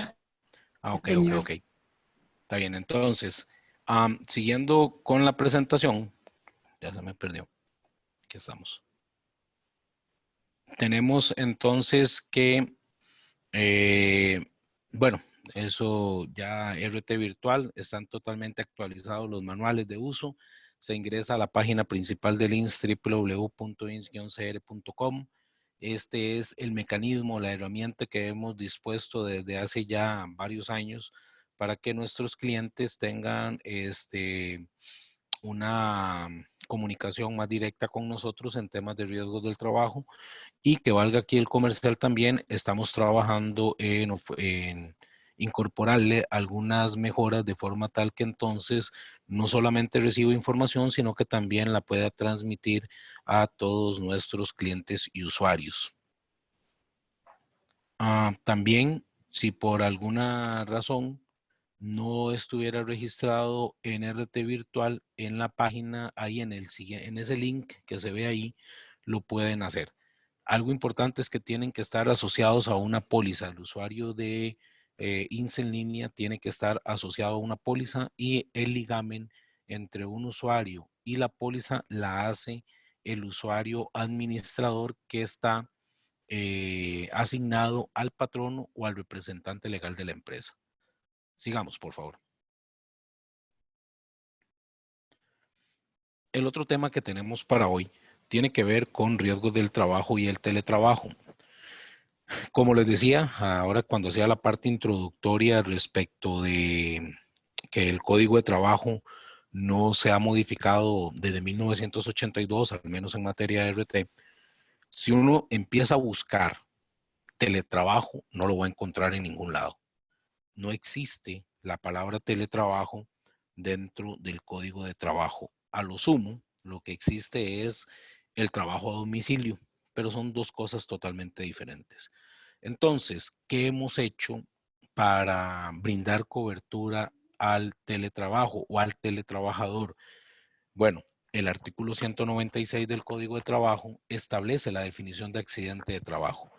Ok. Está bien, entonces, siguiendo con la presentación, ya se me perdió. Aquí estamos. Tenemos entonces que, bueno, eso ya RT virtual, están totalmente actualizados los manuales de uso. Se ingresa a la página principal del INS, www.ins-cr.com. Este es el mecanismo, la herramienta que hemos dispuesto desde hace ya varios años para que nuestros clientes tengan una comunicación más directa con nosotros en temas de riesgos del trabajo. Y que valga aquí el comercial también, estamos trabajando en incorporarle algunas mejoras de forma tal que entonces no solamente reciba información, sino que también la pueda transmitir a todos nuestros clientes y usuarios. También, si por alguna razón no estuviera registrado en RT Virtual, en la página, ahí en ese link que se ve ahí, lo pueden hacer. Algo importante es que tienen que estar asociados a una póliza. El usuario de INSE en línea tiene que estar asociado a una póliza y el ligamen entre un usuario y la póliza la hace el usuario administrador que está asignado al patrono o al representante legal de la empresa. Sigamos, por favor. El otro tema que tenemos para hoy tiene que ver con riesgos del trabajo y el teletrabajo. Como les decía, ahora cuando hacía la parte introductoria respecto de que el Código de Trabajo no se ha modificado desde 1982, al menos en materia de RT, si uno empieza a buscar teletrabajo, no lo va a encontrar en ningún lado. No existe la palabra teletrabajo dentro del Código de Trabajo. A lo sumo, lo que existe es el trabajo a domicilio, pero son dos cosas totalmente diferentes. Entonces, ¿qué hemos hecho para brindar cobertura al teletrabajo o al teletrabajador? Bueno, el artículo 196 del Código de Trabajo establece la definición de accidente de trabajo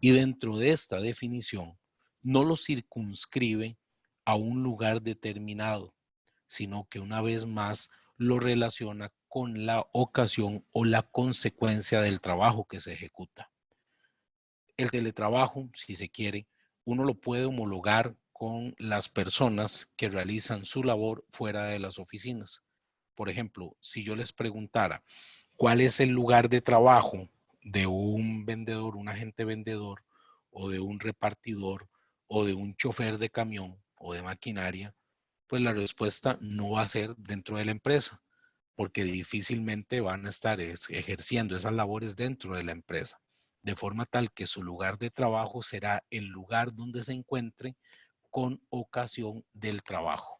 y dentro de esta definición no lo circunscribe a un lugar determinado, sino que una vez más lo relaciona con la ocasión o la consecuencia del trabajo que se ejecuta. El teletrabajo, si se quiere, uno lo puede homologar con las personas que realizan su labor fuera de las oficinas. Por ejemplo, si yo les preguntara cuál es el lugar de trabajo de un vendedor, un agente vendedor, o de un repartidor, o de un chofer de camión o de maquinaria, pues la respuesta no va a ser dentro de la empresa, porque difícilmente van a estar ejerciendo esas labores dentro de la empresa, de forma tal que su lugar de trabajo será el lugar donde se encuentre con ocasión del trabajo.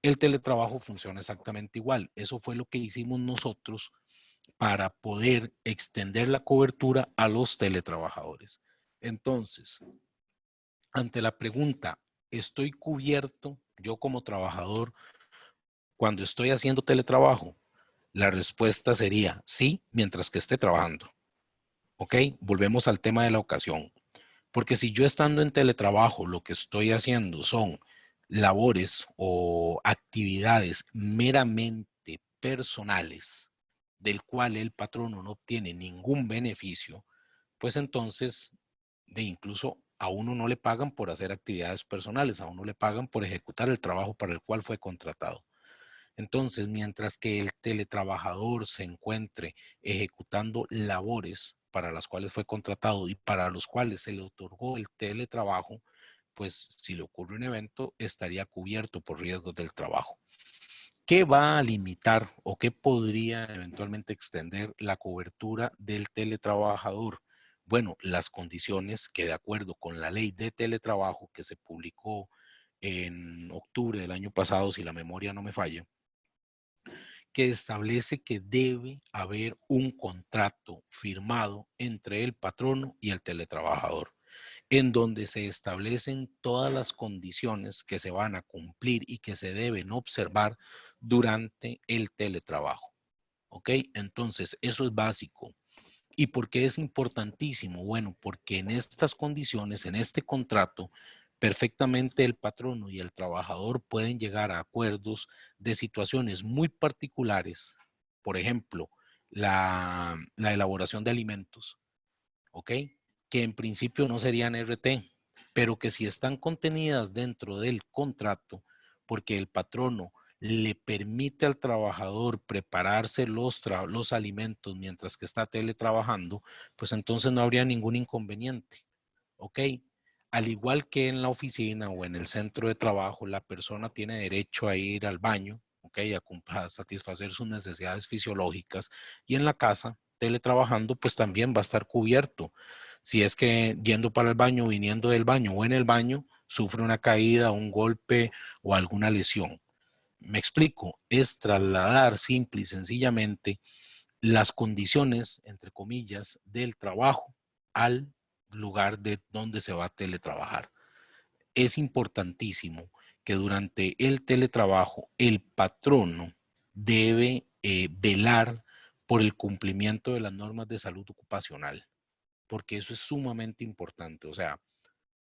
El teletrabajo funciona exactamente igual. Eso fue lo que hicimos nosotros para poder extender la cobertura a los teletrabajadores. Entonces, ante la pregunta, ¿estoy cubierto yo como trabajador cuando estoy haciendo teletrabajo? La respuesta sería sí, mientras que esté trabajando. ¿Ok? Volvemos al tema de la ocasión. Porque si yo estando en teletrabajo lo que estoy haciendo son labores o actividades meramente personales, del cual el patrono no obtiene ningún beneficio, pues entonces incluso a uno no le pagan por hacer actividades personales, a uno le pagan por ejecutar el trabajo para el cual fue contratado. Entonces, mientras que el teletrabajador se encuentre ejecutando labores para las cuales fue contratado y para los cuales se le otorgó el teletrabajo, pues si le ocurre un evento, estaría cubierto por riesgos del trabajo. ¿Qué va a limitar o qué podría eventualmente extender la cobertura del teletrabajador? Bueno, las condiciones que de acuerdo con la ley de teletrabajo que se publicó en octubre del año pasado, si la memoria no me falla, que establece que debe haber un contrato firmado entre el patrono y el teletrabajador, en donde se establecen todas las condiciones que se van a cumplir y que se deben observar durante el teletrabajo. ¿Ok? Entonces, eso es básico. ¿Y por qué es importantísimo? Bueno, porque en estas condiciones, en este contrato, perfectamente el patrono y el trabajador pueden llegar a acuerdos de situaciones muy particulares. Por ejemplo, la elaboración de alimentos, ¿ok? Que en principio no serían RT, pero que si están contenidas dentro del contrato, porque el patrono le permite al trabajador prepararse los alimentos mientras que está teletrabajando, pues entonces no habría ningún inconveniente, ¿ok? Al igual que en la oficina o en el centro de trabajo, la persona tiene derecho a ir al baño, ¿ok? A satisfacer sus necesidades fisiológicas, y en la casa, teletrabajando, pues también va a estar cubierto. Si es que yendo para el baño, viniendo del baño o en el baño, sufre una caída, un golpe o alguna lesión. Me explico, es trasladar simple y sencillamente las condiciones, entre comillas, del trabajo al lugar de donde se va a teletrabajar. Es importantísimo que durante el teletrabajo el patrono debe velar por el cumplimiento de las normas de salud ocupacional, porque eso es sumamente importante. O sea,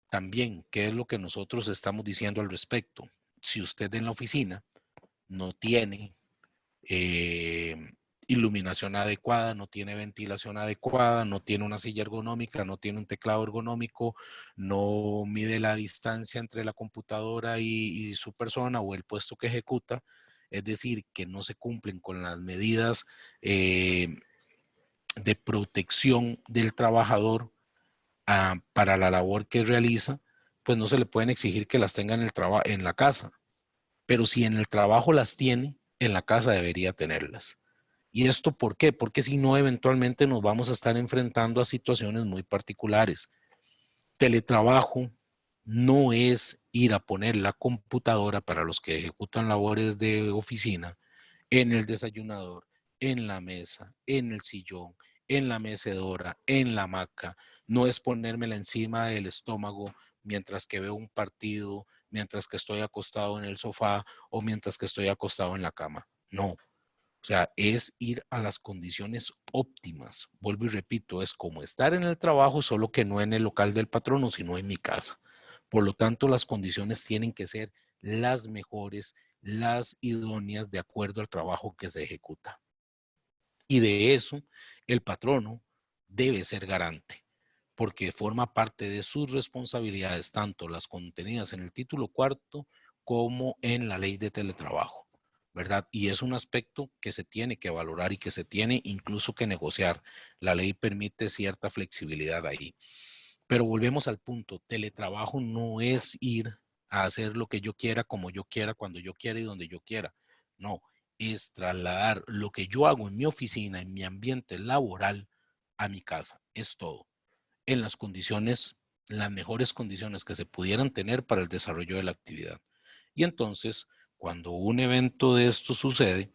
también, ¿qué es lo que nosotros estamos diciendo al respecto? Si usted en la oficina no tiene eh, iluminación adecuada, no tiene ventilación adecuada, no tiene una silla ergonómica, no tiene un teclado ergonómico, no mide la distancia entre la computadora y su persona o el puesto que ejecuta, es decir, que no se cumplen con las medidas de protección del trabajador para la labor que realiza, pues no se le pueden exigir que las tenga en la casa. Pero si en el trabajo las tiene, en la casa debería tenerlas. ¿Y esto por qué? Porque si no, eventualmente nos vamos a estar enfrentando a situaciones muy particulares. Teletrabajo no es ir a poner la computadora para los que ejecutan labores de oficina en el desayunador, en la mesa, en el sillón, en la mecedora, en la hamaca. No es ponérmela encima del estómago mientras que veo un partido, mientras que estoy acostado en el sofá o mientras que estoy acostado en la cama. No. O sea, es ir a las condiciones óptimas. Vuelvo y repito, es como estar en el trabajo, solo que no en el local del patrono, sino en mi casa. Por lo tanto, las condiciones tienen que ser las mejores, las idóneas de acuerdo al trabajo que se ejecuta. Y de eso, el patrono debe ser garante, porque forma parte de sus responsabilidades, tanto las contenidas en el título cuarto como en la ley de teletrabajo. ¿Verdad? Y es un aspecto que se tiene que valorar y que se tiene incluso que negociar. La ley permite cierta flexibilidad ahí. Pero volvemos al punto, teletrabajo no es ir a hacer lo que yo quiera, como yo quiera, cuando yo quiera y donde yo quiera. No, es trasladar lo que yo hago en mi oficina, en mi ambiente laboral, a mi casa. Es todo. En las condiciones, las mejores condiciones que se pudieran tener para el desarrollo de la actividad. Y entonces, cuando un evento de esto sucede,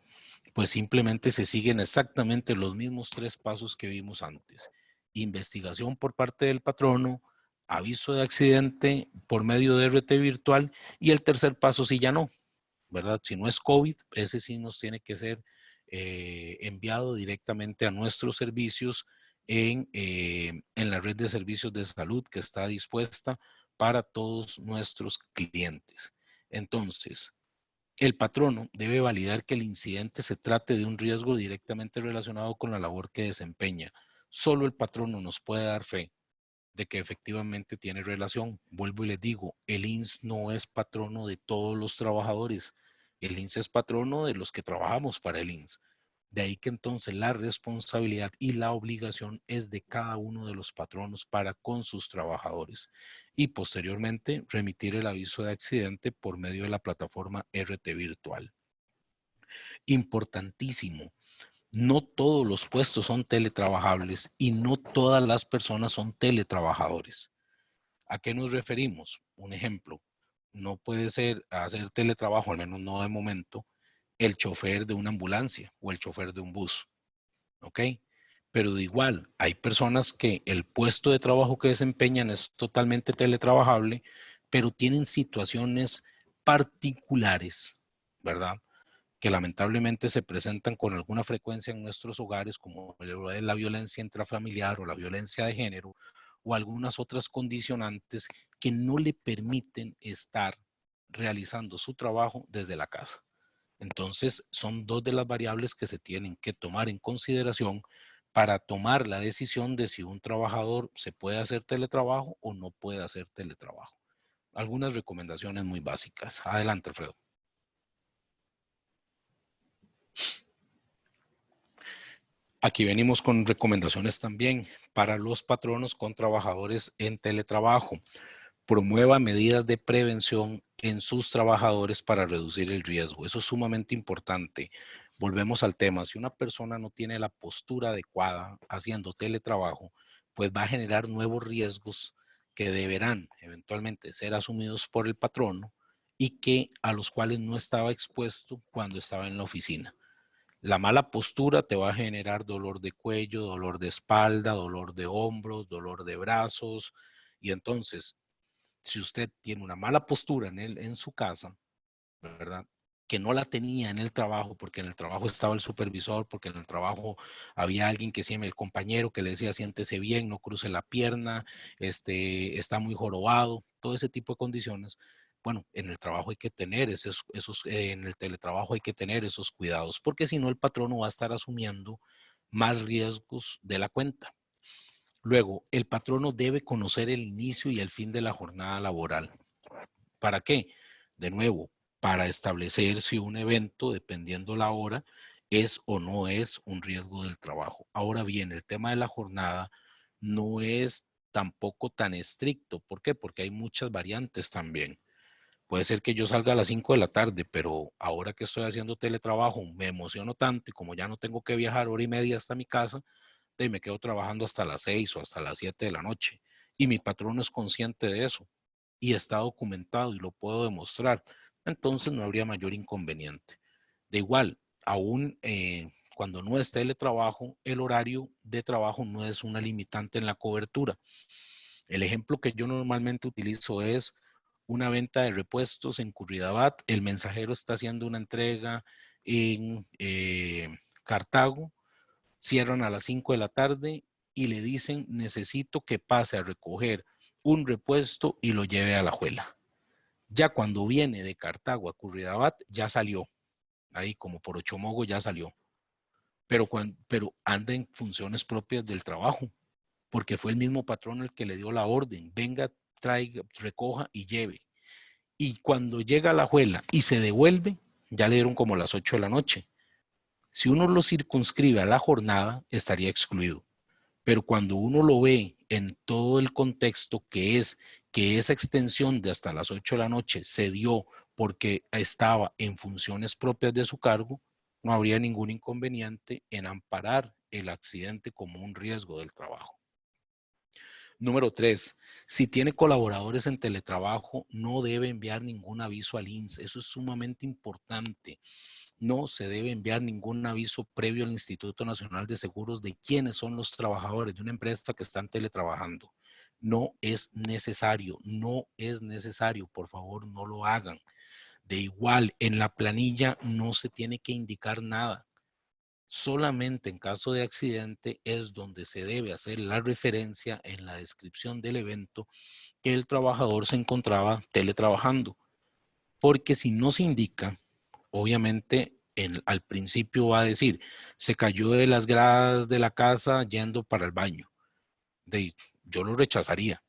pues simplemente se siguen exactamente los mismos 3 pasos que vimos antes. Investigación por parte del patrono, aviso de accidente por medio de RT virtual y el tercer paso sí ya no. ¿verdad? Si no es COVID, ese sí nos tiene que ser enviado directamente a nuestros servicios en la red de servicios de salud que está dispuesta para todos nuestros clientes. Entonces, el patrono debe validar que el incidente se trate de un riesgo directamente relacionado con la labor que desempeña. Solo el patrono nos puede dar fe de que efectivamente tiene relación. Vuelvo y les digo, el INSS no es patrono de todos los trabajadores. El INSS es patrono de los que trabajamos para el INSS. De ahí que entonces la responsabilidad y la obligación es de cada uno de los patronos para con sus trabajadores y posteriormente remitir el aviso de accidente por medio de la plataforma RT virtual. Importantísimo, no todos los puestos son teletrabajables y no todas las personas son teletrabajadores. ¿A qué nos referimos? Un ejemplo, no puede ser hacer teletrabajo, al menos no de momento, el chofer de una ambulancia o el chofer de un bus. ¿Ok? Pero de igual, hay personas que el puesto de trabajo que desempeñan es totalmente teletrabajable, pero tienen situaciones particulares, ¿verdad? Que lamentablemente se presentan con alguna frecuencia en nuestros hogares, como la violencia intrafamiliar o la violencia de género, o algunas otras condicionantes que no le permiten estar realizando su trabajo desde la casa. Entonces, son dos de las variables que se tienen que tomar en consideración para tomar la decisión de si un trabajador se puede hacer teletrabajo o no puede hacer teletrabajo. Algunas recomendaciones muy básicas. Adelante, Alfredo. Aquí venimos con recomendaciones también para los patronos con trabajadores en teletrabajo. Promueva medidas de prevención en sus trabajadores para reducir el riesgo. Eso es sumamente importante. Volvemos al tema. Si una persona no tiene la postura adecuada haciendo teletrabajo, pues va a generar nuevos riesgos que deberán eventualmente ser asumidos por el patrono y que a los cuales no estaba expuesto cuando estaba en la oficina. La mala postura te va a generar dolor de cuello, dolor de espalda, dolor de hombros, dolor de brazos. Y entonces, si usted tiene una mala postura en su casa, ¿verdad? Que no la tenía en el trabajo, porque en el trabajo estaba el supervisor, porque en el trabajo había alguien que siempre, el compañero que le decía, siéntese bien, no cruce la pierna, está muy jorobado, todo ese tipo de condiciones. Bueno, en el trabajo hay que tener en el teletrabajo hay que tener esos cuidados, porque si no el patrono va a estar asumiendo más riesgos de la cuenta. Luego, el patrono debe conocer el inicio y el fin de la jornada laboral. ¿Para qué? De nuevo, para establecer si un evento, dependiendo la hora, es o no es un riesgo del trabajo. Ahora bien, el tema de la jornada no es tampoco tan estricto. ¿Por qué? Porque hay muchas variantes también. Puede ser que yo salga a las 5 de la tarde, pero ahora que estoy haciendo teletrabajo me emociono tanto y como ya no tengo que viajar hora y media hasta mi casa, me quedo trabajando hasta las 6 o hasta las 7 de la noche. Y mi patrón es consciente de eso y está documentado y lo puedo demostrar. Entonces no habría mayor inconveniente. De igual, aún cuando no es teletrabajo, el horario de trabajo no es una limitante en la cobertura. El ejemplo que yo normalmente utilizo es una venta de repuestos en Curridabat. El mensajero está haciendo una entrega en Cartago, cierran a las 5 de la tarde y le dicen, necesito que pase a recoger un repuesto y lo lleve a La Juela. Ya cuando viene de Cartago a Curridabat, ya salió. Ahí como por Ochomogo ya salió. Pero anda en funciones propias del trabajo, porque fue el mismo patrón el que le dio la orden. Venga, traiga, recoja y lleve. Y cuando llega a La Juela y se devuelve, ya le dieron como las 8 de la noche. Si uno lo circunscribe a la jornada, estaría excluido. Pero cuando uno lo ve en todo el contexto que es que esa extensión de hasta las 8 de la noche se dio porque estaba en funciones propias de su cargo, no habría ningún inconveniente en amparar el accidente como un riesgo del trabajo. Número 3, si tiene colaboradores en teletrabajo, no debe enviar ningún aviso al INSS. Eso es sumamente importante. No se debe enviar ningún aviso previo al Instituto Nacional de Seguros de quiénes son los trabajadores de una empresa que están teletrabajando. No es necesario, por favor, no lo hagan. De igual, en la planilla no se tiene que indicar nada. Solamente en caso de accidente es donde se debe hacer la referencia en la descripción del evento que el trabajador se encontraba teletrabajando. Porque si no se indica, obviamente al principio va a decir, se cayó de las gradas de la casa yendo para el baño. Yo lo rechazaría.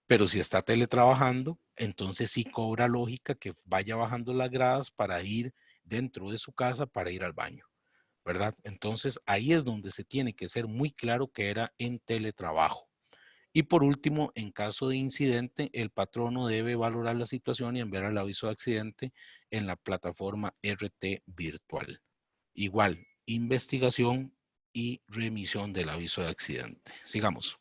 Pero si está teletrabajando, entonces sí cobra lógica que vaya bajando las gradas para ir dentro de su casa para ir al baño, ¿verdad? Entonces ahí es donde se tiene que ser muy claro que era en teletrabajo. Y por último, en caso de incidente, el patrono debe valorar la situación y enviar el aviso de accidente en la plataforma RT virtual. Igual, investigación y remisión del aviso de accidente. Sigamos.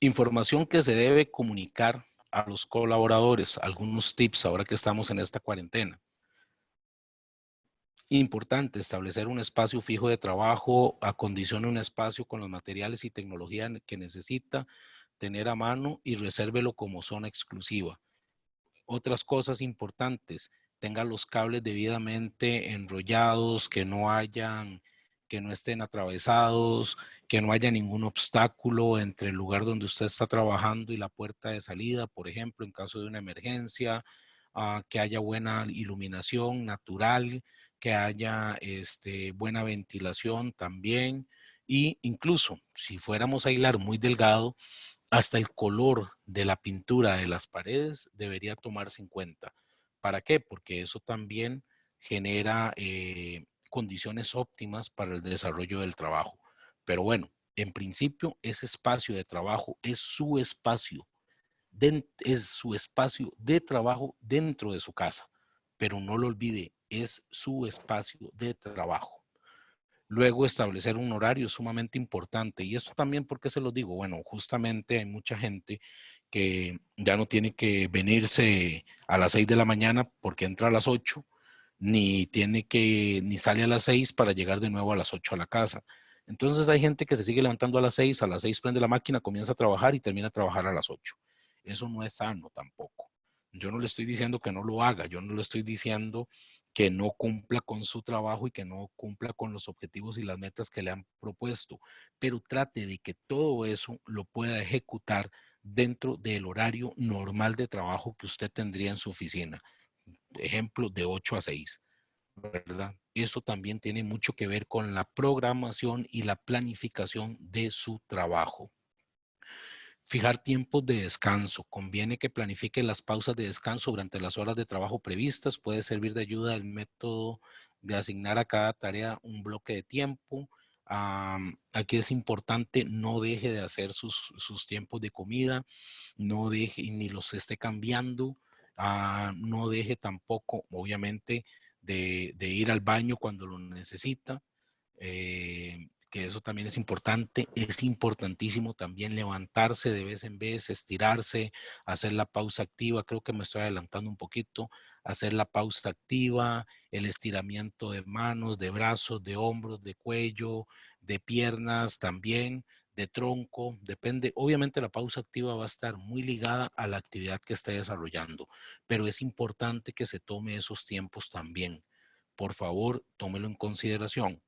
Información que se debe comunicar a los colaboradores. Algunos tips ahora que estamos en esta cuarentena. Importante establecer un espacio fijo de trabajo, acondicione un espacio con los materiales y tecnología que necesita tener a mano y resérvelo como zona exclusiva. Otras cosas importantes, tenga los cables debidamente enrollados, que no estén atravesados, que no haya ningún obstáculo entre el lugar donde usted está trabajando y la puerta de salida, por ejemplo, en caso de una emergencia, que haya buena iluminación natural, que haya buena ventilación también. Y incluso si fuéramos a hilar muy delgado, hasta el color de la pintura de las paredes debería tomarse en cuenta. ¿Para qué? Porque eso también genera condiciones óptimas para el desarrollo del trabajo. Pero bueno, en principio ese espacio de trabajo es su espacio de trabajo dentro de su casa. Pero no lo olvide, es su espacio de trabajo. Luego, establecer un horario es sumamente importante. Y esto también, ¿por qué se los digo? Bueno, justamente hay mucha gente que ya no tiene que venirse a las 6 de la mañana porque entra a las 8, ni sale a las 6 para llegar de nuevo a las 8 a la casa. Entonces hay gente que se sigue levantando a las 6 prende la máquina, comienza a trabajar y termina a trabajar a las 8. Eso no es sano tampoco. Yo no le estoy diciendo que no lo haga, yo no le estoy diciendo que no cumpla con su trabajo y que no cumpla con los objetivos y las metas que le han propuesto, pero trate de que todo eso lo pueda ejecutar dentro del horario normal de trabajo que usted tendría en su oficina. Ejemplo, de 8 a 6, ¿verdad? Eso también tiene mucho que ver con la programación y la planificación de su trabajo. Fijar tiempos de descanso. Conviene que planifique las pausas de descanso durante las horas de trabajo previstas. Puede servir de ayuda el método de asignar a cada tarea un bloque de tiempo. Aquí es importante, no deje de hacer sus tiempos de comida, no deje ni los esté cambiando, no deje tampoco, obviamente, de ir al baño cuando lo necesita. Que eso también es importante. Es importantísimo también levantarse de vez en vez, estirarse, hacer la pausa activa. Creo que me estoy adelantando un poquito. Hacer la pausa activa, el estiramiento de manos, de brazos, de hombros, de cuello, de piernas también, de tronco. Depende. Obviamente la pausa activa va a estar muy ligada a la actividad que esté desarrollando, pero es importante que se tome esos tiempos también. Por favor, tómelo en consideración.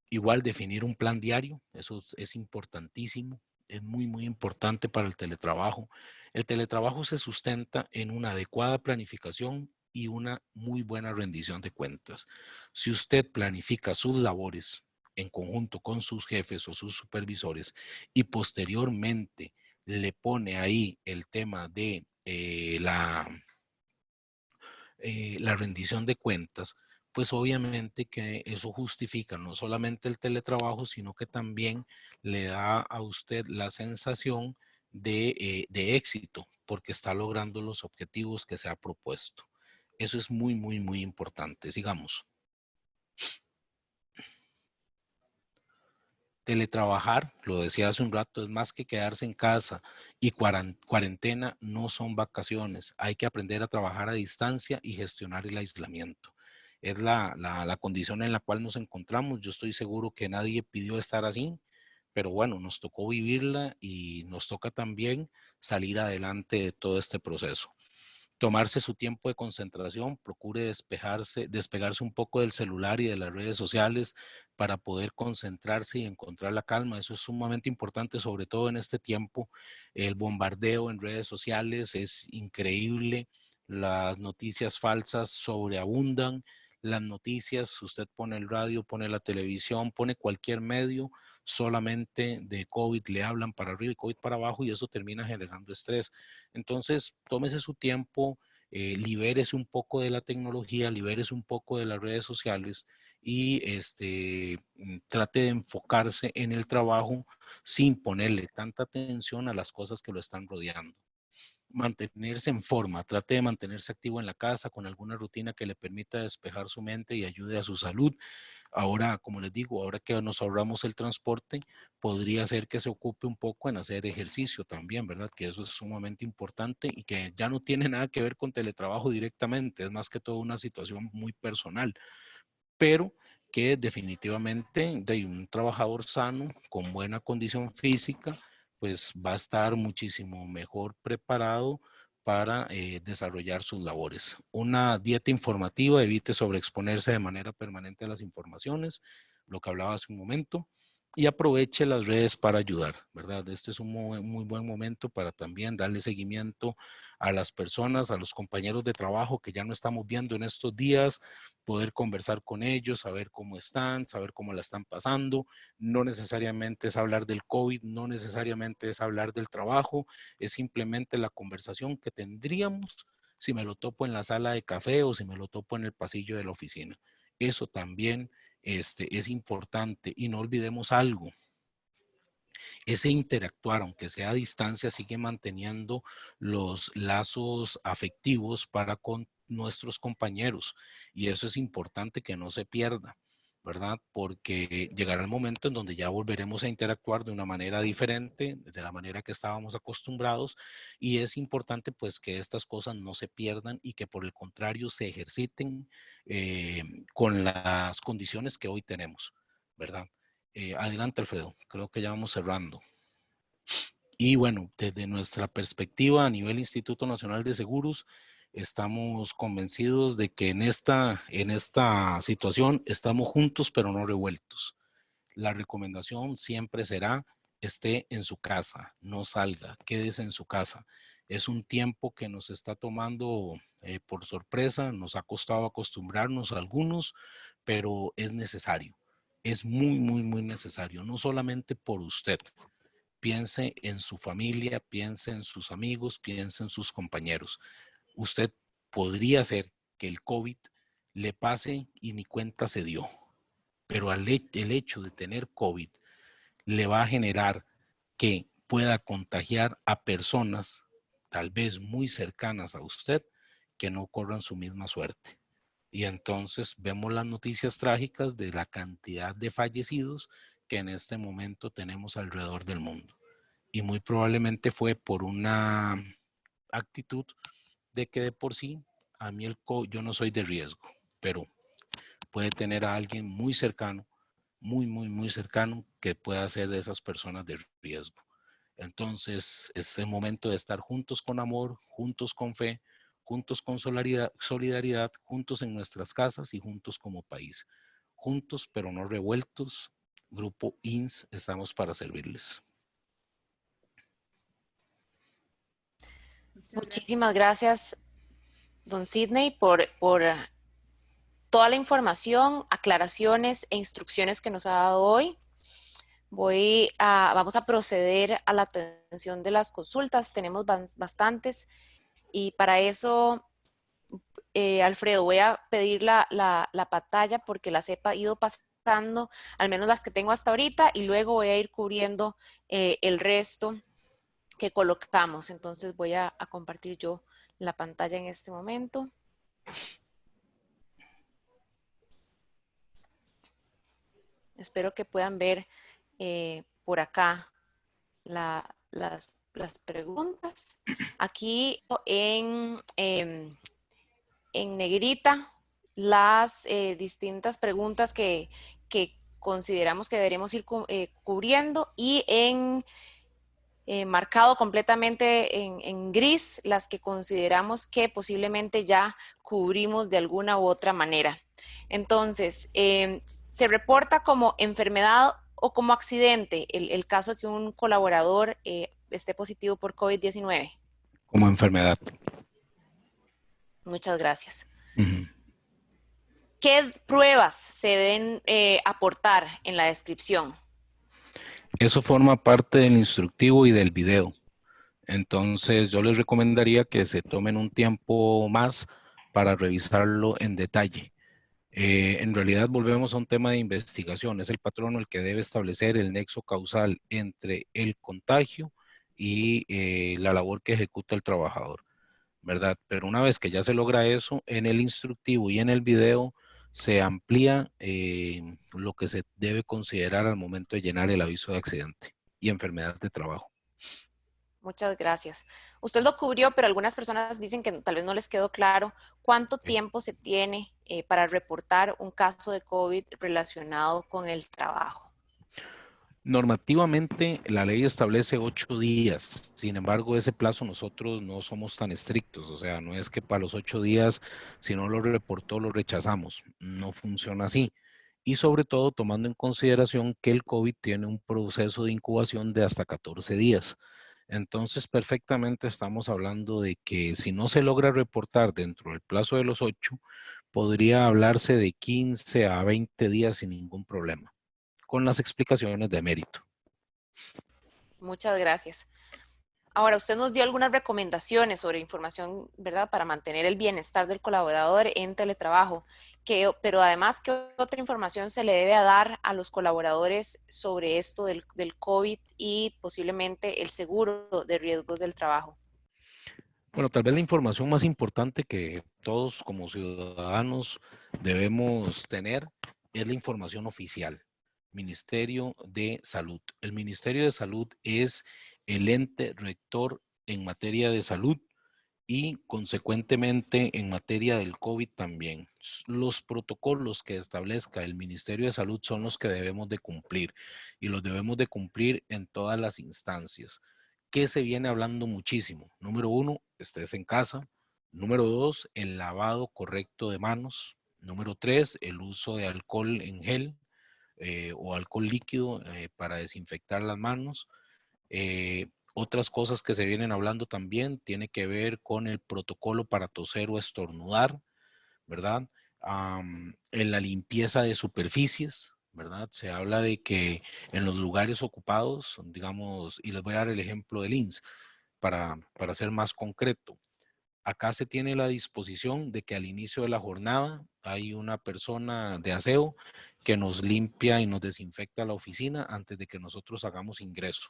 Igual definir un plan diario, eso es importantísimo, es muy, muy importante para el teletrabajo. El teletrabajo se sustenta en una adecuada planificación y una muy buena rendición de cuentas. Si usted planifica sus labores en conjunto con sus jefes o sus supervisores y posteriormente le pone ahí el tema de la rendición de cuentas, pues obviamente que eso justifica no solamente el teletrabajo, sino que también le da a usted la sensación de éxito, porque está logrando los objetivos que se ha propuesto. Eso es muy, muy, muy importante. Sigamos. Teletrabajar, lo decía hace un rato, es más que quedarse en casa, y cuarentena no son vacaciones. Hay que aprender a trabajar a distancia y gestionar el aislamiento. Es la condición en la cual nos encontramos. Yo estoy seguro que nadie pidió estar así, pero bueno, nos tocó vivirla y nos toca también salir adelante de todo este proceso. Tomarse su tiempo de concentración, procure despegarse un poco del celular y de las redes sociales para poder concentrarse y encontrar la calma. Eso es sumamente importante, sobre todo en este tiempo. El bombardeo en redes sociales es increíble, las noticias falsas sobreabundan, las noticias, usted pone el radio, pone la televisión, pone cualquier medio, solamente de COVID le hablan para arriba y COVID para abajo y eso termina generando estrés. Entonces, tómese su tiempo, libérese un poco de la tecnología, libérese un poco de las redes sociales y trate de enfocarse en el trabajo sin ponerle tanta atención a las cosas que lo están rodeando. Mantenerse en forma, trate de mantenerse activo en la casa con alguna rutina que le permita despejar su mente y ayude a su salud. Ahora, como les digo, ahora que nos ahorramos el transporte, podría ser que se ocupe un poco en hacer ejercicio también, ¿verdad? Que eso es sumamente importante y que ya no tiene nada que ver con teletrabajo directamente, es más que todo una situación muy personal, pero que definitivamente de un trabajador sano, con buena condición física, pues va a estar muchísimo mejor preparado para desarrollar sus labores. Una dieta informativa, evite sobreexponerse de manera permanente a las informaciones, lo que hablaba hace un momento, y aproveche las redes para ayudar, ¿verdad? Este es un muy buen momento para también darle seguimiento a las personas, a los compañeros de trabajo que ya no estamos viendo en estos días, poder conversar con ellos, saber cómo están, saber cómo la están pasando. No necesariamente es hablar del COVID, no necesariamente es hablar del trabajo, es simplemente la conversación que tendríamos si me lo topo en la sala de café o si me lo topo en el pasillo de la oficina. Eso también es importante y no olvidemos algo. Ese interactuar, aunque sea a distancia, sigue manteniendo los lazos afectivos para con nuestros compañeros y eso es importante que no se pierda, ¿verdad? Porque llegará el momento en donde ya volveremos a interactuar de una manera diferente, de la manera que estábamos acostumbrados y es importante pues que estas cosas no se pierdan y que por el contrario se ejerciten con las condiciones que hoy tenemos, ¿verdad? Adelante, Alfredo. Creo que ya vamos cerrando. Y bueno, desde nuestra perspectiva a nivel Instituto Nacional de Seguros, estamos convencidos de que en esta situación estamos juntos pero no revueltos. La recomendación siempre será esté en su casa, no salga, quédese en su casa. Es un tiempo que nos está tomando por sorpresa, nos ha costado acostumbrarnos a algunos, pero es necesario. Es muy necesario, no solamente por usted. Piense en su familia, piense en sus amigos, piense en sus compañeros. Usted podría ser que el COVID le pase y ni cuenta se dio, pero el hecho de tener COVID le va a generar que pueda contagiar a personas tal vez muy cercanas a usted que no corran su misma suerte. Y entonces vemos las noticias trágicas de la cantidad de fallecidos que en este momento tenemos alrededor del mundo. Y muy probablemente fue por una actitud de que de por sí, a mí yo no soy de riesgo, pero puede tener a alguien muy cercano, muy cercano, que pueda ser de esas personas de riesgo. Entonces, es el momento de estar juntos con amor, juntos con fe, juntos con solidaridad, juntos en nuestras casas y juntos como país. Juntos, pero no revueltos. Grupo INS, estamos para servirles. Muchísimas gracias, don Sidney, por toda la información, aclaraciones e instrucciones que nos ha dado hoy. Vamos a proceder a la atención de las consultas. Tenemos bastantes y para eso, Alfredo, voy a pedir la pantalla porque las he ido pasando, al menos las que tengo hasta ahorita, y luego voy a ir cubriendo el resto que colocamos. Entonces voy a compartir yo la pantalla en este momento. Espero que puedan ver por acá las preguntas. Aquí en negrita las distintas preguntas que consideramos que deberíamos ir cubriendo, y marcado completamente en gris las que consideramos que posiblemente ya cubrimos de alguna u otra manera. Entonces, se reporta como enfermedad o como accidente el caso de que un colaborador esté positivo por COVID-19. Como enfermedad. Muchas gracias. Ujú. ¿Qué pruebas se deben aportar en la descripción? Eso forma parte del instructivo y del video. Entonces, yo les recomendaría que se tomen un tiempo más para revisarlo en detalle. En realidad, volvemos a un tema de investigación. Es el patrono el que debe establecer el nexo causal entre el contagio y la labor que ejecuta el trabajador, ¿verdad? Pero una vez que ya se logra eso, en el instructivo y en el video se amplía lo que se debe considerar al momento de llenar el aviso de accidente y enfermedad de trabajo. Muchas gracias. Usted lo cubrió, pero algunas personas dicen que tal vez no les quedó claro cuánto tiempo se tiene para reportar un caso de COVID relacionado con el trabajo. Normativamente, la ley establece 8 días. Sin embargo, ese plazo nosotros no somos tan estrictos. O sea, no es que para los 8 días, si no lo reportó, lo rechazamos. No funciona así. Y sobre todo, tomando en consideración que el COVID tiene un proceso de incubación de hasta 14 días. Entonces, perfectamente estamos hablando de que si no se logra reportar dentro del plazo de los 8, podría hablarse de 15 a 20 días sin ningún problema, con las explicaciones de mérito. Muchas gracias. Ahora, usted nos dio algunas recomendaciones sobre información, ¿verdad?, para mantener el bienestar del colaborador en teletrabajo, pero además, ¿qué otra información se le debe dar a los colaboradores sobre esto del COVID y posiblemente el seguro de riesgos del trabajo? Bueno, tal vez la información más importante que todos como ciudadanos debemos tener es la información oficial. Ministerio de Salud. El Ministerio de Salud es el ente rector en materia de salud y consecuentemente en materia del COVID también. Los protocolos que establezca el Ministerio de Salud son los que debemos de cumplir y los debemos de cumplir en todas las instancias. ¿Qué se viene hablando muchísimo? Número 1, estés en casa. Número 2, el lavado correcto de manos. Número 3, el uso de alcohol en gel o alcohol líquido para desinfectar las manos. Otras cosas que se vienen hablando también tiene que ver con el protocolo para toser o estornudar, ¿verdad? En la limpieza de superficies, ¿verdad? Se habla de que en los lugares ocupados, digamos, y les voy a dar el ejemplo del INS para ser más concreto. Acá se tiene la disposición de que al inicio de la jornada hay una persona de aseo que nos limpia y nos desinfecta la oficina antes de que nosotros hagamos ingreso.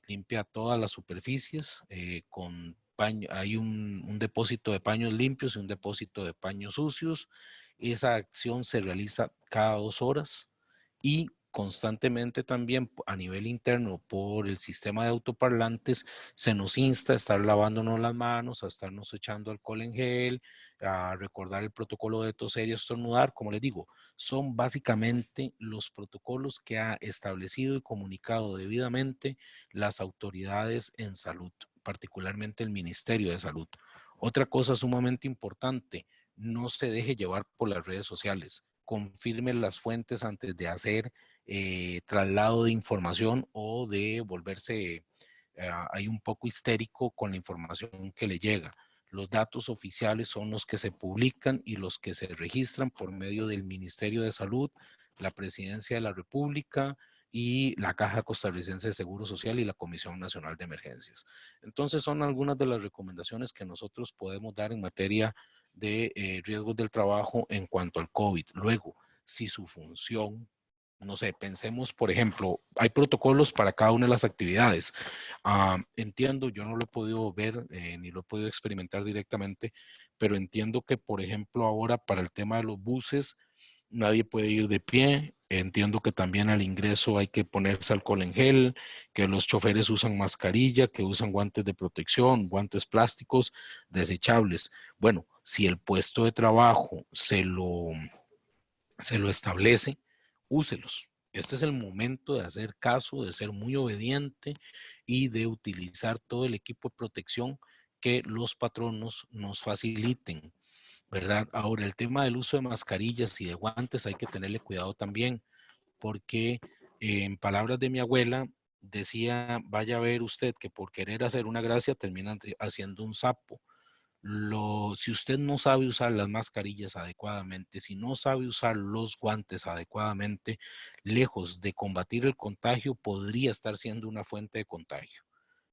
Limpia todas las superficies con paño, hay un depósito de paños limpios y un depósito de paños sucios. Esa acción se realiza cada 2 horas y constantemente también a nivel interno por el sistema de autoparlantes se nos insta a estar lavándonos las manos, a estarnos echando alcohol en gel, a recordar el protocolo de toser y estornudar. Como les digo, son básicamente los protocolos que ha establecido y comunicado debidamente las autoridades en salud, particularmente el Ministerio de Salud. Otra cosa sumamente importante, no se deje llevar por las redes sociales. Confirme las fuentes antes de hacer traslado de información o de volverse ahí un poco histérico con la información que le llega. Los datos oficiales son los que se publican y los que se registran por medio del Ministerio de Salud, la Presidencia de la República y la Caja Costarricense de Seguro Social y la Comisión Nacional de Emergencias. Entonces son algunas de las recomendaciones que nosotros podemos dar en materia de riesgos del trabajo en cuanto al COVID. Luego, si su función, no sé, pensemos, por ejemplo, hay protocolos para cada una de las actividades. Entiendo, yo no lo he podido ver ni lo he podido experimentar directamente, pero entiendo que, por ejemplo, ahora para el tema de los buses, nadie puede ir de pie. Entiendo que también al ingreso hay que ponerse alcohol en gel, que los choferes usan mascarilla, que usan guantes de protección, guantes plásticos desechables. Bueno, si el puesto de trabajo se lo establece, úselos. Este es el momento de hacer caso, de ser muy obediente y de utilizar todo el equipo de protección que los patronos nos faciliten, ¿verdad? Ahora, el tema del uso de mascarillas y de guantes hay que tenerle cuidado también, porque en palabras de mi abuela decía, vaya a ver usted que por querer hacer una gracia terminan haciendo un sapo. Si usted no sabe usar las mascarillas adecuadamente, si no sabe usar los guantes adecuadamente, lejos de combatir el contagio, podría estar siendo una fuente de contagio,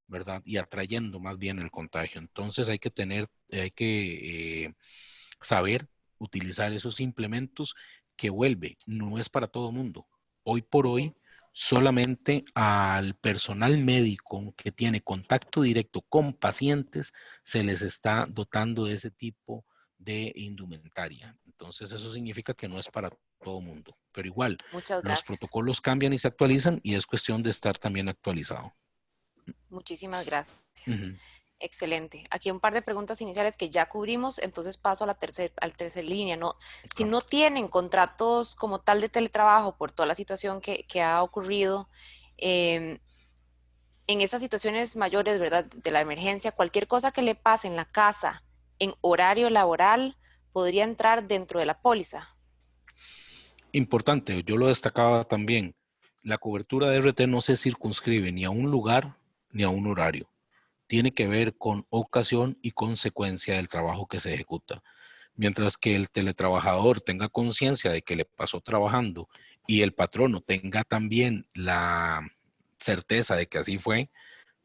¿verdad? Y atrayendo más bien el contagio. Entonces hay que saber utilizar esos implementos que vuelve, no es para todo mundo. Hoy por Muy hoy, bien. solamente al personal médico que tiene contacto directo con pacientes se les está dotando de ese tipo de indumentaria. Entonces eso significa que no es para todo mundo, pero igual Muchas los gracias. protocolos cambian y se actualizan y es cuestión de estar también actualizado. Muchísimas gracias. Ujú. Excelente. Aquí un par de preguntas iniciales que ya cubrimos, entonces paso a al tercer línea. No, si Claro. no tienen contratos como tal de teletrabajo por toda la situación que ha ocurrido, em, en esas situaciones mayores, ¿verdad? De la emergencia, cualquier cosa que le pase en la casa en horario laboral podría entrar dentro de la póliza. Importante, yo lo destacaba también, la cobertura de RT no se circunscribe ni a un lugar ni a un horario. Tiene que ver con ocasión y consecuencia del trabajo que se ejecuta. Mientras que el teletrabajador tenga conciencia de que le pasó trabajando y el patrono tenga también la certeza de que así fue,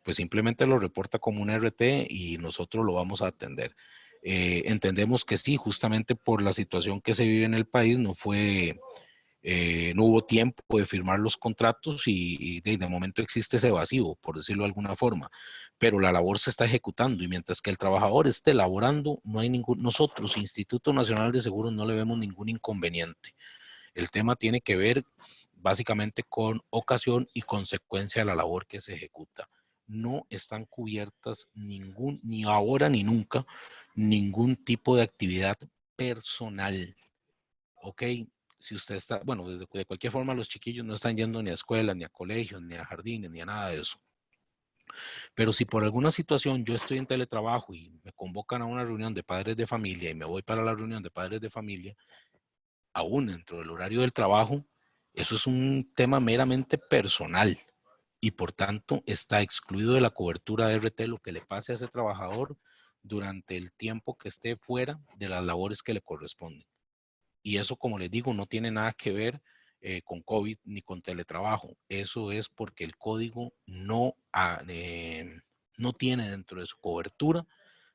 pues simplemente lo reporta como un RT y nosotros lo vamos a atender. Entendemos que sí, justamente por la situación que se vive en el país, no hubo tiempo de firmar los contratos y de momento existe ese vacío, por decirlo de alguna forma, pero la labor se está ejecutando y mientras que el trabajador esté laborando, no hay nosotros, Instituto Nacional de Seguros, no le vemos ningún inconveniente. El tema tiene que ver básicamente con ocasión y consecuencia de la labor que se ejecuta. No están cubiertas ni ahora ni nunca, ningún tipo de actividad personal. ¿Ok? Si usted está, bueno, de cualquier forma los chiquillos no están yendo ni a escuelas, ni a colegios, ni a jardines, ni a nada de eso. Pero si por alguna situación yo estoy en teletrabajo y me convocan a una reunión de padres de familia y me voy para la reunión de padres de familia, aún dentro del horario del trabajo, eso es un tema meramente personal y por tanto está excluido de la cobertura de RT lo que le pase a ese trabajador durante el tiempo que esté fuera de las labores que le corresponden. Y eso, como les digo, no tiene nada que ver con COVID ni con teletrabajo. Eso es porque el código no tiene dentro de su cobertura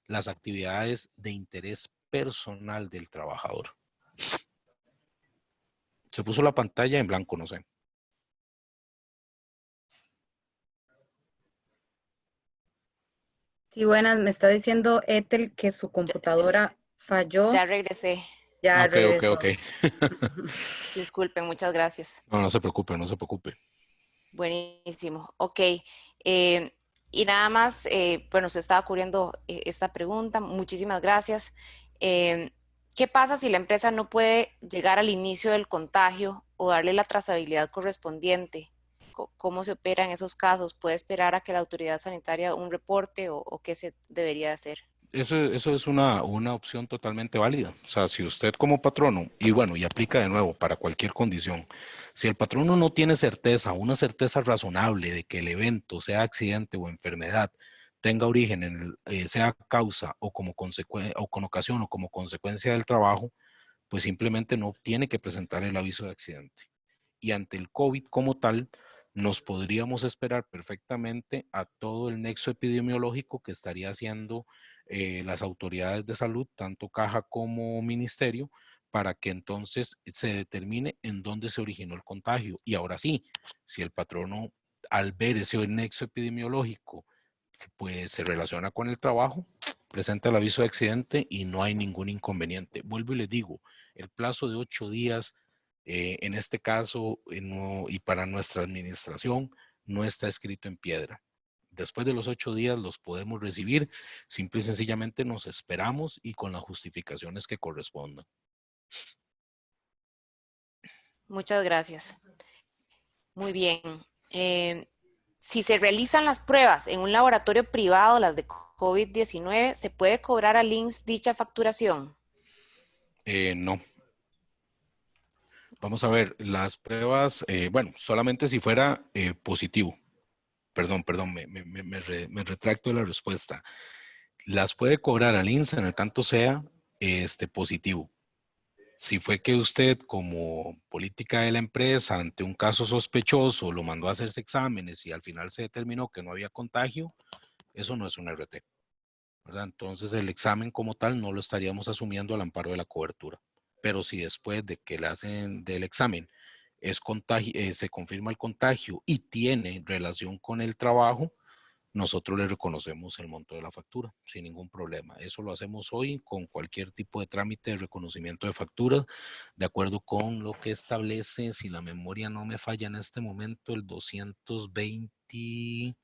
las actividades de interés personal del trabajador. Se puso la pantalla en blanco, no sé. Sí, buenas, me está diciendo Ethel que su Ya, computadora falló, ya regresé. ya Ok, ok, regresó. ok. Disculpen, muchas gracias. No, no se preocupe, no se preocupe. Buenísimo. Ok. eh, y nada más, bueno, se estaba cubriendo esta pregunta. Muchísimas gracias. Eh, ¿Qué pasa si la empresa no puede llegar al inicio del contagio o darle la trazabilidad correspondiente? ¿Cómo se opera en esos casos? ¿Puede esperar a que la autoridad sanitaria un reporte o qué se debería hacer? Eso es una opción totalmente válida. O sea, si usted como patrono, y bueno, y aplica de nuevo para cualquier condición, si el patrono no tiene certeza, una certeza razonable de que el evento, sea accidente o enfermedad, tenga origen sea causa o como o con ocasión o como consecuencia del trabajo, pues simplemente no tiene que presentar el aviso de accidente. Y ante el COVID como tal, nos podríamos esperar perfectamente a todo el nexo epidemiológico que estaría haciendo las autoridades de salud, tanto caja como ministerio, para que entonces se determine en dónde se originó el contagio. Y ahora sí, si el patrono al ver ese nexo epidemiológico pues se relaciona con el trabajo, presenta el aviso de accidente y no hay ningún inconveniente. Vuelvo y les digo, el plazo de 8 días, en este caso, y para nuestra administración, no está escrito en piedra. Después de los 8 días los podemos recibir, simple y sencillamente nos esperamos y con las justificaciones que correspondan. Muchas gracias. Muy bien. Si se realizan las pruebas en un laboratorio privado, las de COVID-19, ¿se puede cobrar al INSS dicha facturación? No. Vamos a ver, las pruebas, bueno, solamente si fuera positivo. Perdón, me retracto de la respuesta. Las puede cobrar al INSS en el tanto sea positivo. Si fue que usted, como política de la empresa, ante un caso sospechoso, lo mandó a hacerse exámenes y al final se determinó que no había contagio, eso no es un RT, ¿verdad? Entonces el examen como tal no lo estaríamos asumiendo al amparo de la cobertura. Pero si después de que le hacen del examen se confirma el contagio y tiene relación con el trabajo, nosotros le reconocemos el monto de la factura sin ningún problema. Eso lo hacemos hoy con cualquier tipo de trámite de reconocimiento de factura, de acuerdo con lo que establece, si la memoria no me falla en este momento, el 223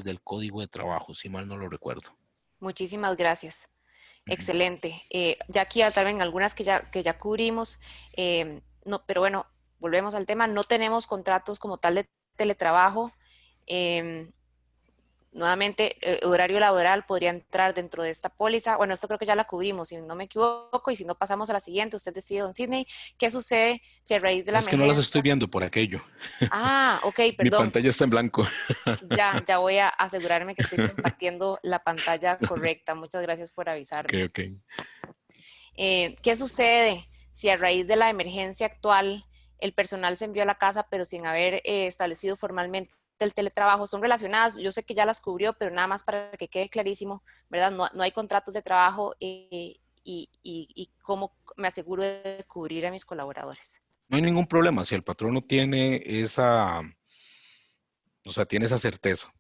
del Código de Trabajo, si mal no lo recuerdo. Muchísimas gracias. Ujú. Excelente. Ya aquí tal vez algunas que ya cubrimos, no, pero bueno, volvemos al tema. No tenemos contratos como tal de teletrabajo. Em, Nuevamente, horario laboral podría entrar dentro de esta póliza. Bueno, esto creo que ya la cubrimos, si no me equivoco, y si no pasamos a la siguiente, usted decide, don Sidney, ¿qué sucede si a raíz de la Es que no las estoy emergencia? viendo por aquello. Ah, ok, Mi perdón. pantalla está en blanco. Ya voy a asegurarme que estoy compartiendo la pantalla correcta. Muchas gracias por Ok, avisarme. ok. ¿Qué sucede si a raíz de la emergencia actual el personal se envió a la casa pero sin haber establecido formalmente el teletrabajo? Son relacionadas, yo sé que ya las cubrió, pero nada más para que quede clarísimo, ¿verdad? No hay contratos de trabajo y cómo me aseguro de cubrir a mis colaboradores. No hay ningún problema. Si el patrono tiene o sea, tiene esa certeza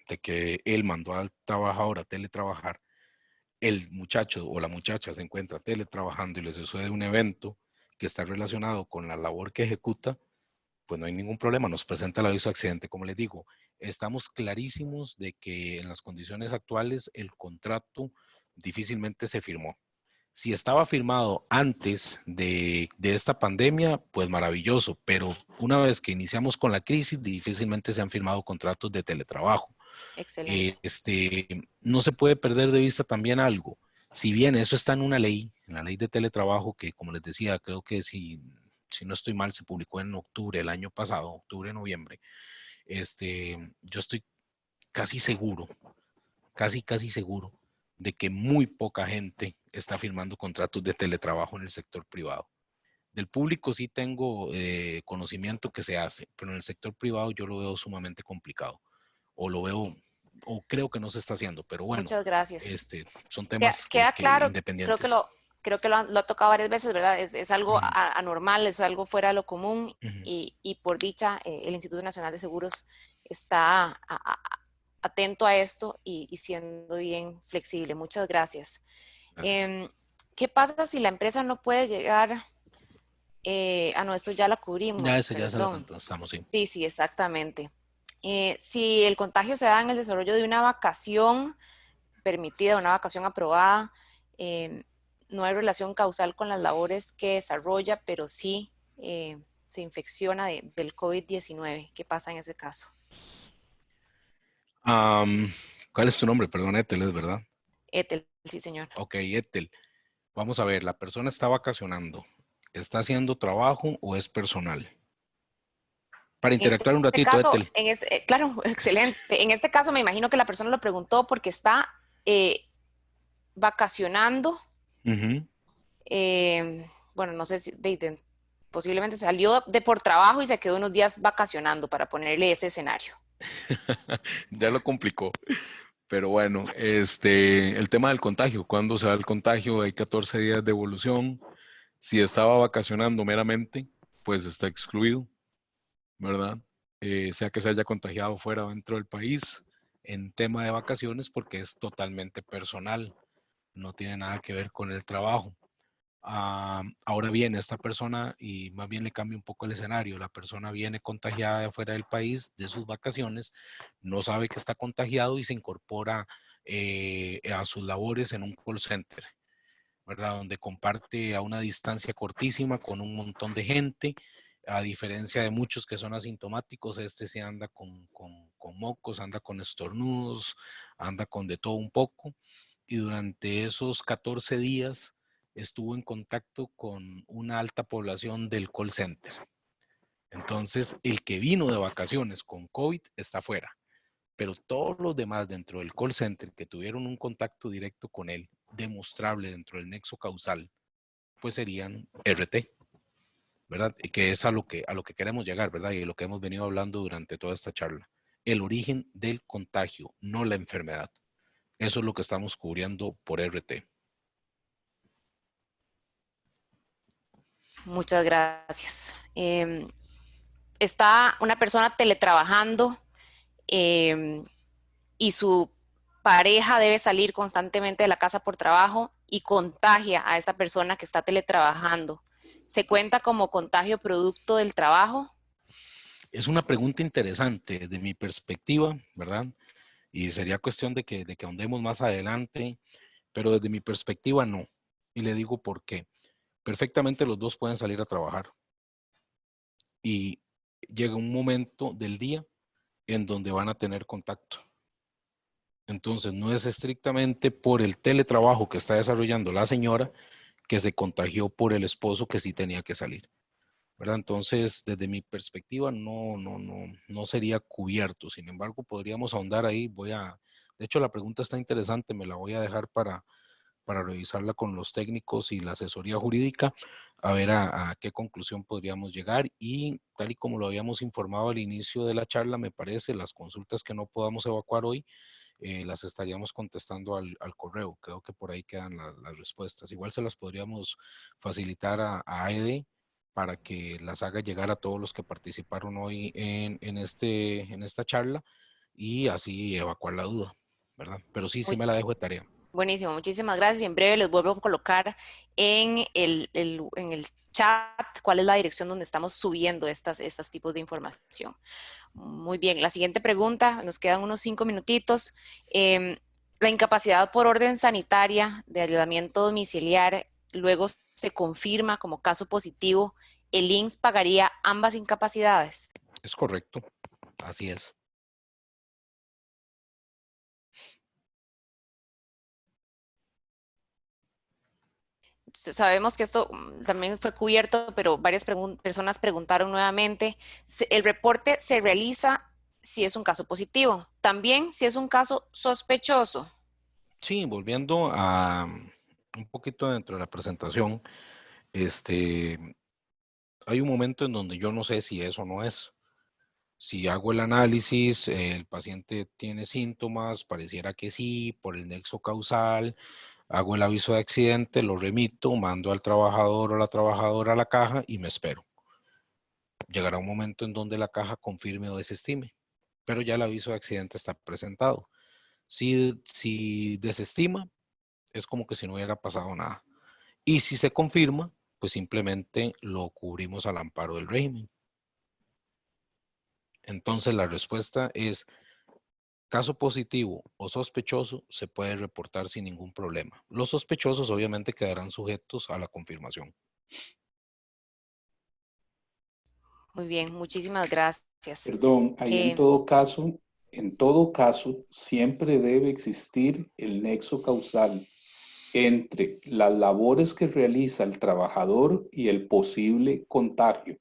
de que él mandó al trabajador a teletrabajar, el muchacho o la muchacha se encuentra teletrabajando y le sucede un evento que está relacionado con la labor que ejecuta, pues no hay ningún problema, nos presenta el aviso de accidente. Como les digo, estamos clarísimos de que en las condiciones actuales el contrato difícilmente se firmó. Si estaba firmado antes de esta pandemia, pues maravilloso, pero una vez que iniciamos con la crisis, difícilmente se han firmado contratos de teletrabajo. Excelente. No se puede perder de vista también algo. Si bien eso está en una ley, en la ley de teletrabajo, que como les decía, creo que si no estoy mal, se publicó en octubre el año pasado, octubre, noviembre, yo estoy casi seguro, casi seguro de que muy poca gente está firmando contratos de teletrabajo en el sector privado. Del público sí tengo conocimiento que se hace, pero en el sector privado yo lo veo sumamente complicado, o lo veo, o creo que no se está haciendo, pero bueno, Muchas gracias. son temas Queda que claro, creo que independientes. lo ha tocado varias veces, ¿verdad? Es algo Ujú, anormal, es algo fuera de lo común ujú. y por dicha, el Instituto Nacional de Seguros está atento a esto y siendo bien flexible. Muchas gracias. Gracias. Em, ¿Qué pasa si la empresa no puede llegar no, esto ya la Ya cubrimos, ese ya se la perdón. contestamos, sí. Sí, sí, exactamente. Si el contagio se da en el desarrollo de una vacación permitida, una vacación aprobada, eh, no hay relación causal con las labores que desarrolla, pero sí se infecciona del COVID-19. ¿Qué pasa en ese caso? Am, ¿Cuál es tu nombre? Perdón, Ethel, ¿es verdad? Etel, sí, señor. Ok, Ethel. Vamos a ver, la persona está vacacionando. ¿Está haciendo trabajo o es personal? Para En interactuar un este ratito, caso, Ethel. claro, excelente. En este caso me imagino que la persona lo preguntó porque está vacacionando. Ujú. Bueno, no sé si posiblemente salió de por trabajo y se quedó unos días vacacionando para ponerle ese escenario. Ya lo complicó. Pero bueno, el tema del contagio, ¿cuándo se da el contagio? Hay 14 días de evolución. Si estaba vacacionando meramente, pues está excluido, ¿verdad? Sea que se haya contagiado fuera o dentro del país, en tema de vacaciones, porque es totalmente personal, no tiene nada que ver con el trabajo. Ahora viene esta persona y más bien le cambia un poco el escenario. La persona viene contagiada de afuera del país, de sus vacaciones, no sabe que está contagiado y se incorpora a sus labores en un call center. ¿verdad? Donde comparte a una distancia cortísima con un montón de gente. A diferencia de muchos que son asintomáticos, este se anda con mocos, anda con estornudos, anda con de todo un poco. Y durante esos 14 días estuvo en contacto con una alta población del call center. Entonces, el que vino de vacaciones con COVID está fuera, pero todos los demás dentro del call center que tuvieron un contacto directo con él, demostrable dentro del nexo causal, pues serían RT, ¿verdad? Y que es a lo que queremos llegar, ¿verdad? Y lo que hemos venido hablando durante toda esta charla. El origen del contagio, no la enfermedad. Eso es lo que estamos cubriendo por RT. Muchas gracias. Está una persona teletrabajando eh, y su pareja debe salir constantemente de la casa por trabajo y contagia a esta persona que está teletrabajando. ¿Se cuenta como contagio producto del trabajo? Es una pregunta interesante desde mi perspectiva, ¿verdad? Y sería cuestión de que ahondemos más adelante, pero desde mi perspectiva no. Y le digo por qué. Perfectamente los dos pueden salir a trabajar y llega un momento del día en donde van a tener contacto. Entonces, no es estrictamente por el teletrabajo que está desarrollando la señora que se contagió por el esposo que sí tenía que salir, ¿verdad? Entonces, desde mi perspectiva, no sería cubierto. Sin embargo, podríamos ahondar ahí. De hecho, la pregunta está interesante, me la voy a dejar para revisarla con los técnicos y la asesoría jurídica, a ver a qué conclusión podríamos llegar. Y tal y como lo habíamos informado al inicio de la charla, me parece, las consultas que no podamos evacuar hoy, las estaríamos contestando al correo. Creo que por ahí quedan las respuestas. Igual se las podríamos facilitar a AED para que las haga llegar a todos los que participaron hoy en esta charla y así evacuar la duda, ¿verdad? Pero sí Muy me la dejo de tarea. buenísimo, muchísimas gracias. En breve les vuelvo a colocar en en el chat cuál es la dirección donde estamos subiendo estos tipos de información. Muy bien, la siguiente pregunta, nos quedan unos 5 minutitos. La incapacidad por orden sanitaria de aislamiento domiciliar luego se confirma como caso positivo. ¿El INSS pagaría ambas incapacidades? Es correcto, así es. Sabemos que esto también fue cubierto, pero varias personas preguntaron nuevamente. ¿El reporte se realiza si es un caso positivo? También si es un caso sospechoso. Sí, volviendo a un poquito dentro de la presentación, este, hay un momento en donde yo no sé si eso no es. Si hago el análisis, el paciente tiene síntomas, pareciera que sí, por el nexo causal, hago el aviso de accidente, lo remito, mando al trabajador o la trabajadora a la caja y me espero. Llegará un momento en donde la caja confirme o desestime, pero ya el aviso de accidente está presentado. Si desestima, es como que si no hubiera pasado nada. Y si se confirma, pues simplemente lo cubrimos al amparo del régimen. Entonces la respuesta es: caso positivo o sospechoso se puede reportar sin ningún problema. Los sospechosos obviamente quedarán sujetos a la confirmación. Muy bien, muchísimas gracias. Perdón, ahí Eh, en todo caso, siempre debe existir el nexo causal entre las labores que realiza el trabajador y el posible contagio.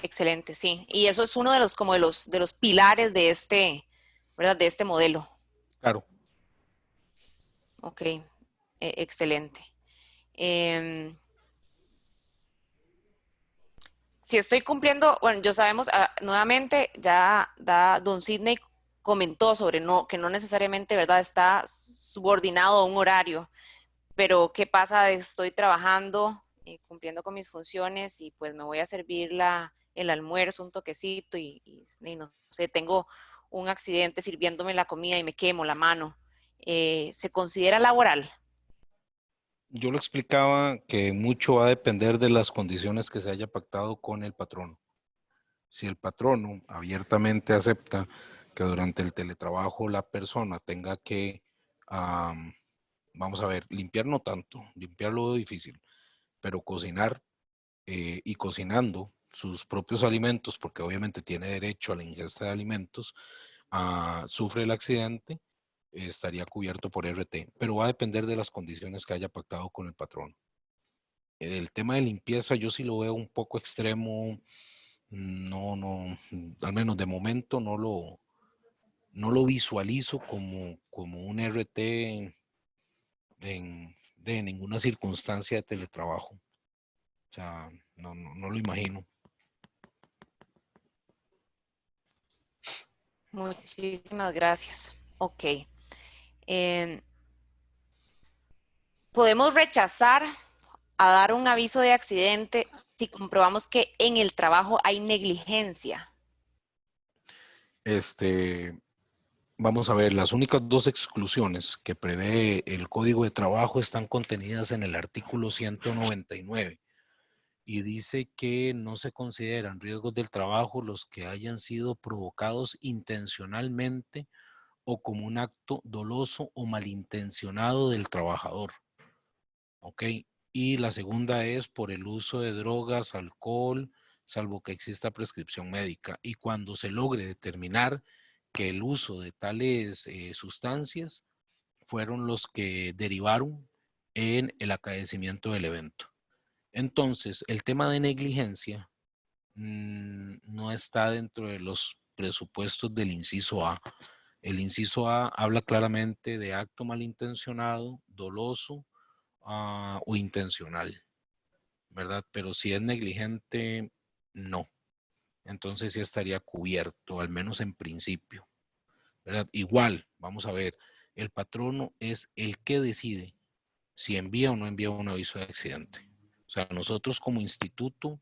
Excelente, sí. Y eso es uno de los como de los pilares de ¿verdad? De este modelo. Claro, Ok, excelente. Em, si estoy cumpliendo, bueno, yo sabemos, nuevamente don Sidney comentó sobre que no necesariamente, ¿verdad? Está subordinado a un horario, pero ¿qué pasa? Estoy trabajando y cumpliendo con mis funciones y pues me voy a servir el almuerzo, un toquecito y no sé, tengo un accidente sirviéndome la comida y me quemo la mano. ¿Se considera laboral? yo lo explicaba que mucho va a depender de las condiciones que se haya pactado con el patrono. Si el patrono abiertamente acepta que durante el teletrabajo la persona tenga que vamos a ver, limpiar no tanto, limpiar lo veo difícil, pero cocinar y cocinando sus propios alimentos, porque obviamente tiene derecho a la ingesta de alimentos, sufre el accidente, estaría cubierto por RT, pero va a depender de las condiciones que haya pactado con el patrón. El tema de limpieza yo sí lo veo un poco extremo, no, al menos de momento no lo visualizo como un RT de ninguna circunstancia de teletrabajo. O sea, no lo imagino. Muchísimas gracias. Ok. Podemos rechazar a dar un aviso de accidente si comprobamos que en el trabajo hay negligencia. Vamos a ver, las únicas dos exclusiones que prevé el Código de Trabajo están contenidas en el artículo 199 y dice que no se consideran riesgos del trabajo los que hayan sido provocados intencionalmente o como un acto doloso o malintencionado del trabajador. ¿Ok? Y la segunda es por el uso de drogas, alcohol, salvo que exista prescripción médica. Y cuando se logre determinar que el uso de tales sustancias fueron los que derivaron en el acaecimiento del evento. Entonces, el tema de negligencia no está dentro de los presupuestos del inciso A. El inciso A habla claramente de acto malintencionado, doloso o intencional, ¿verdad? Pero si es negligente, no. Entonces sí estaría cubierto, al menos en principio, ¿verdad? Igual, vamos a ver, el patrono es el que decide si envía o no envía un aviso de accidente. O sea, nosotros como instituto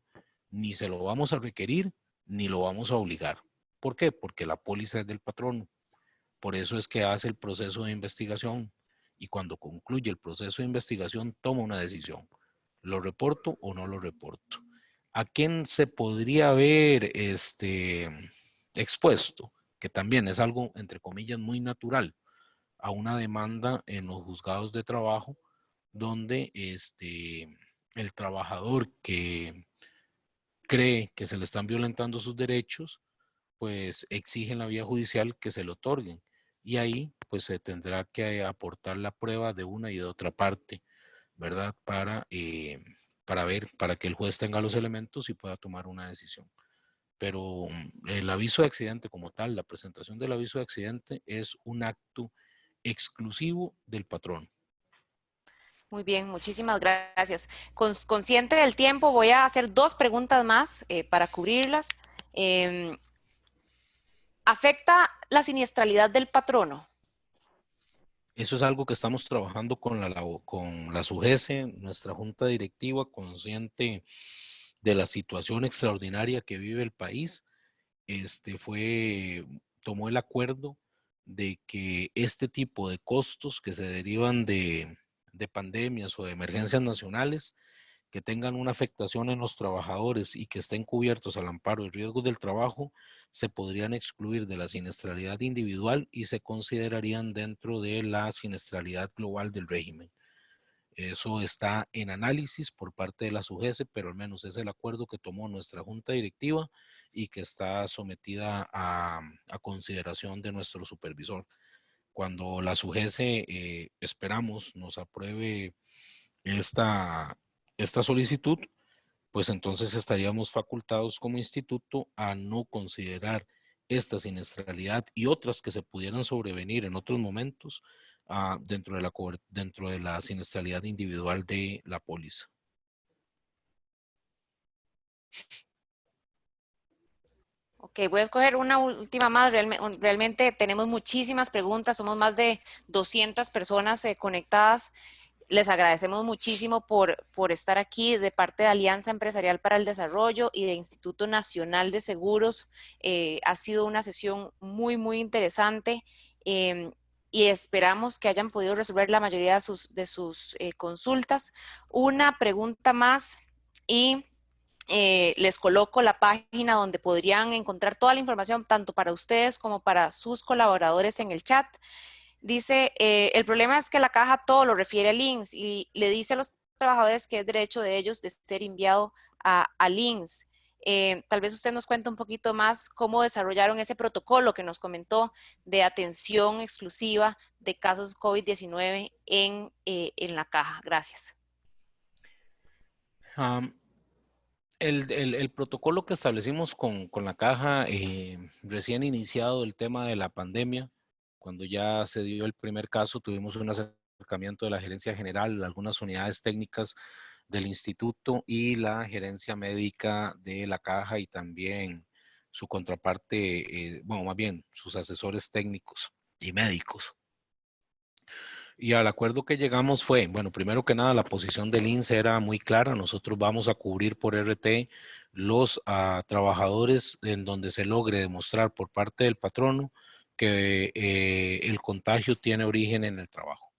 ni se lo vamos a requerir ni lo vamos a obligar. ¿Por qué? Porque la póliza es del patrono. Por eso es que hace el proceso de investigación y cuando concluye el proceso de investigación toma una decisión. ¿Lo reporto o no lo reporto? ¿A quién se podría haber expuesto? Que también es algo, entre comillas, muy natural, a una demanda en los juzgados de trabajo donde el trabajador que cree que se le están violentando sus derechos, pues exige en la vía judicial que se le otorguen. Y ahí pues se tendrá que aportar la prueba de una y de otra parte, ¿verdad? Para ver, para que el juez tenga los elementos y pueda tomar una decisión. Pero el aviso de accidente como tal, la presentación del aviso de accidente es un acto exclusivo del patrón. Muy bien, muchísimas gracias. Consciente del tiempo, voy a hacer dos preguntas más para cubrirlas. ¿Afecta la siniestralidad del patrono? Eso es algo que estamos trabajando con la SUGESE, nuestra junta directiva, consciente de la situación extraordinaria que vive el país. Tomó el acuerdo de que este tipo de costos que se derivan de pandemias o de emergencias nacionales que tengan una afectación en los trabajadores y que estén cubiertos al amparo de riesgos del trabajo, se podrían excluir de la siniestralidad individual y se considerarían dentro de la siniestralidad global del régimen. Eso está en análisis por parte de la SUGESE, pero al menos es el acuerdo que tomó nuestra junta directiva y que está sometida a consideración de nuestro supervisor. Cuando la SUGESE, esperamos, nos apruebe esta solicitud, pues entonces estaríamos facultados como instituto a no considerar esta siniestralidad y otras que se pudieran sobrevenir en otros momentos dentro de la siniestralidad individual de la póliza. Ok, voy a escoger una última más. Realmente tenemos muchísimas preguntas, somos más de 200 personas conectadas. Les agradecemos muchísimo por estar aquí de parte de Alianza Empresarial para el Desarrollo y de Instituto Nacional de Seguros. Ha sido una sesión muy, muy interesante y esperamos que hayan podido resolver la mayoría de sus consultas. Una pregunta más y les coloco la página donde podrían encontrar toda la información tanto para ustedes como para sus colaboradores en el chat. Dice, el problema es que la caja todo lo refiere al INSS y le dice a los trabajadores que es derecho de ellos de ser enviado al INSS. Tal vez usted nos cuente un poquito más cómo desarrollaron ese protocolo que nos comentó de atención exclusiva de casos COVID-19 en la caja. Gracias. El protocolo que establecimos con la caja, recién iniciado el tema de la pandemia, cuando ya se dio el primer caso, tuvimos un acercamiento de la gerencia general, algunas unidades técnicas del instituto y la gerencia médica de la caja y también su contraparte, bueno, más bien sus asesores técnicos y médicos. Y al acuerdo que llegamos fue, bueno, primero que nada, la posición del INSS era muy clara. Nosotros vamos a cubrir por RT los trabajadores en donde se logre demostrar por parte del patrono que el contagio tiene origen en el trabajo.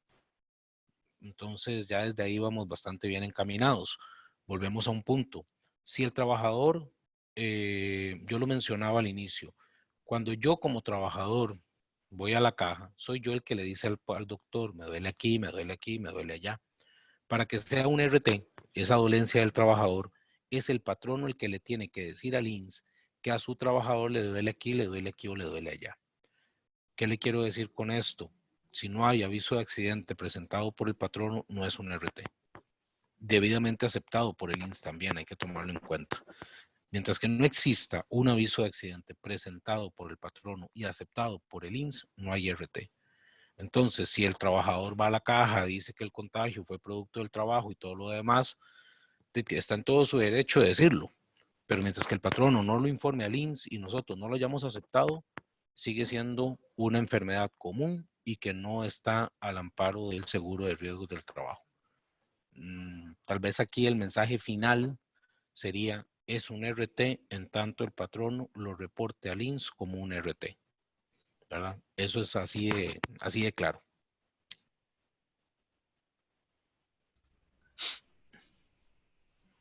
Entonces ya desde ahí vamos bastante bien encaminados. Volvemos a un punto. Si el trabajador, yo lo mencionaba al inicio, cuando yo como trabajador voy a la caja, soy yo el que le dice al doctor, me duele aquí, me duele aquí, me duele allá. Para que sea un RT, esa dolencia del trabajador, es el patrono el que le tiene que decir al INSS que a su trabajador le duele aquí o le duele allá. ¿Qué le quiero decir con esto? Si no hay aviso de accidente presentado por el patrono, no es un RT. Debidamente aceptado por el INSS también, hay que tomarlo en cuenta. Mientras que no exista un aviso de accidente presentado por el patrono y aceptado por el INSS, no hay RT. Entonces, si el trabajador va a la caja, dice que el contagio fue producto del trabajo y todo lo demás, está en todo su derecho de decirlo. Pero mientras que el patrono no lo informe al INSS y nosotros no lo hayamos aceptado, sigue siendo una enfermedad común y que no está al amparo del seguro de riesgos del trabajo. Tal vez aquí el mensaje final sería, es un RT en tanto el patrono lo reporte al INSS como un RT, ¿verdad? Eso es así de claro.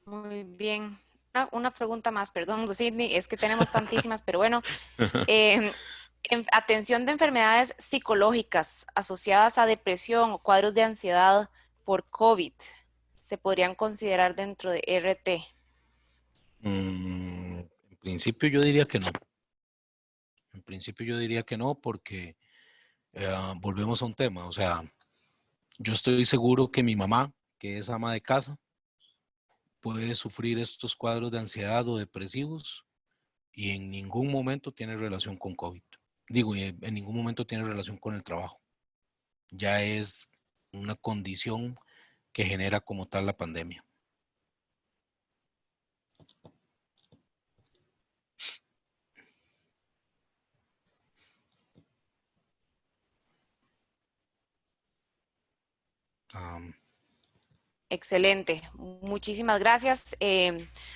Muy bien. Una pregunta más, perdón, Sidney, es que tenemos tantísimas, pero bueno, atención de enfermedades psicológicas asociadas a depresión o cuadros de ansiedad por COVID, ¿se podrían considerar dentro de RT? En principio yo diría que no. En principio yo diría que no porque volvemos a un tema. O sea, yo estoy seguro que mi mamá, que es ama de casa, puede sufrir estos cuadros de ansiedad o depresivos y en ningún momento tiene relación con COVID. Digo, en ningún momento tiene relación con el trabajo. Ya es una condición que genera como tal la pandemia. Excelente, muchísimas gracias.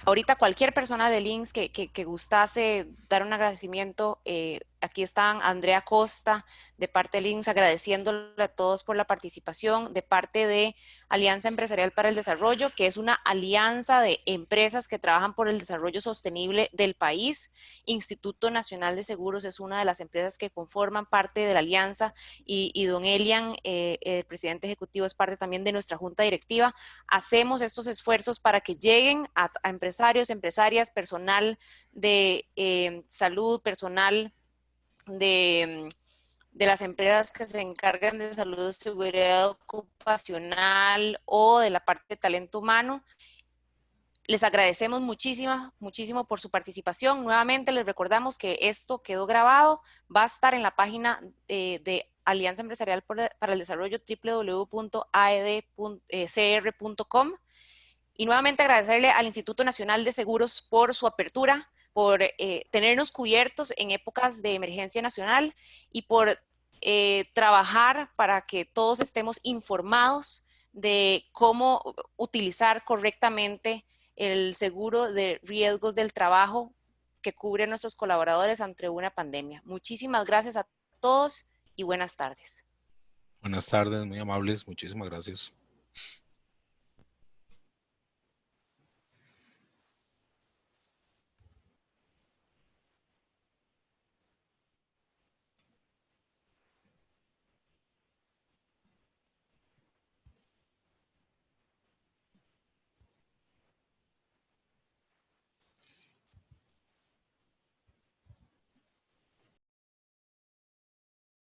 Ahorita cualquier persona de Links que gustase dar un agradecimiento, aquí están Andrea Costa de parte de Links agradeciéndole a todos por la participación, de parte de Alianza Empresarial para el Desarrollo, que es una alianza de empresas que trabajan por el desarrollo sostenible del país. Instituto Nacional de Seguros es una de las empresas que conforman parte de la alianza y don Elian, el presidente ejecutivo, es parte también de nuestra junta directiva. Hacemos estos esfuerzos para que lleguen a empresarios, empresarias, personal de salud, personal de las empresas que se encargan de salud, seguridad ocupacional o de la parte de talento humano. Les agradecemos muchísimo por su participación. Nuevamente les recordamos que esto quedó grabado, va a estar en la página de Alianza Empresarial para el Desarrollo, www.aedcr.com. Y nuevamente agradecerle al Instituto Nacional de Seguros por su apertura, por tenernos cubiertos en épocas de emergencia nacional y por trabajar para que todos estemos informados de cómo utilizar correctamente el seguro de riesgos del trabajo que cubre a nuestros colaboradores ante una pandemia. Muchísimas gracias a todos y buenas tardes. Buenas tardes, muy amables, muchísimas gracias.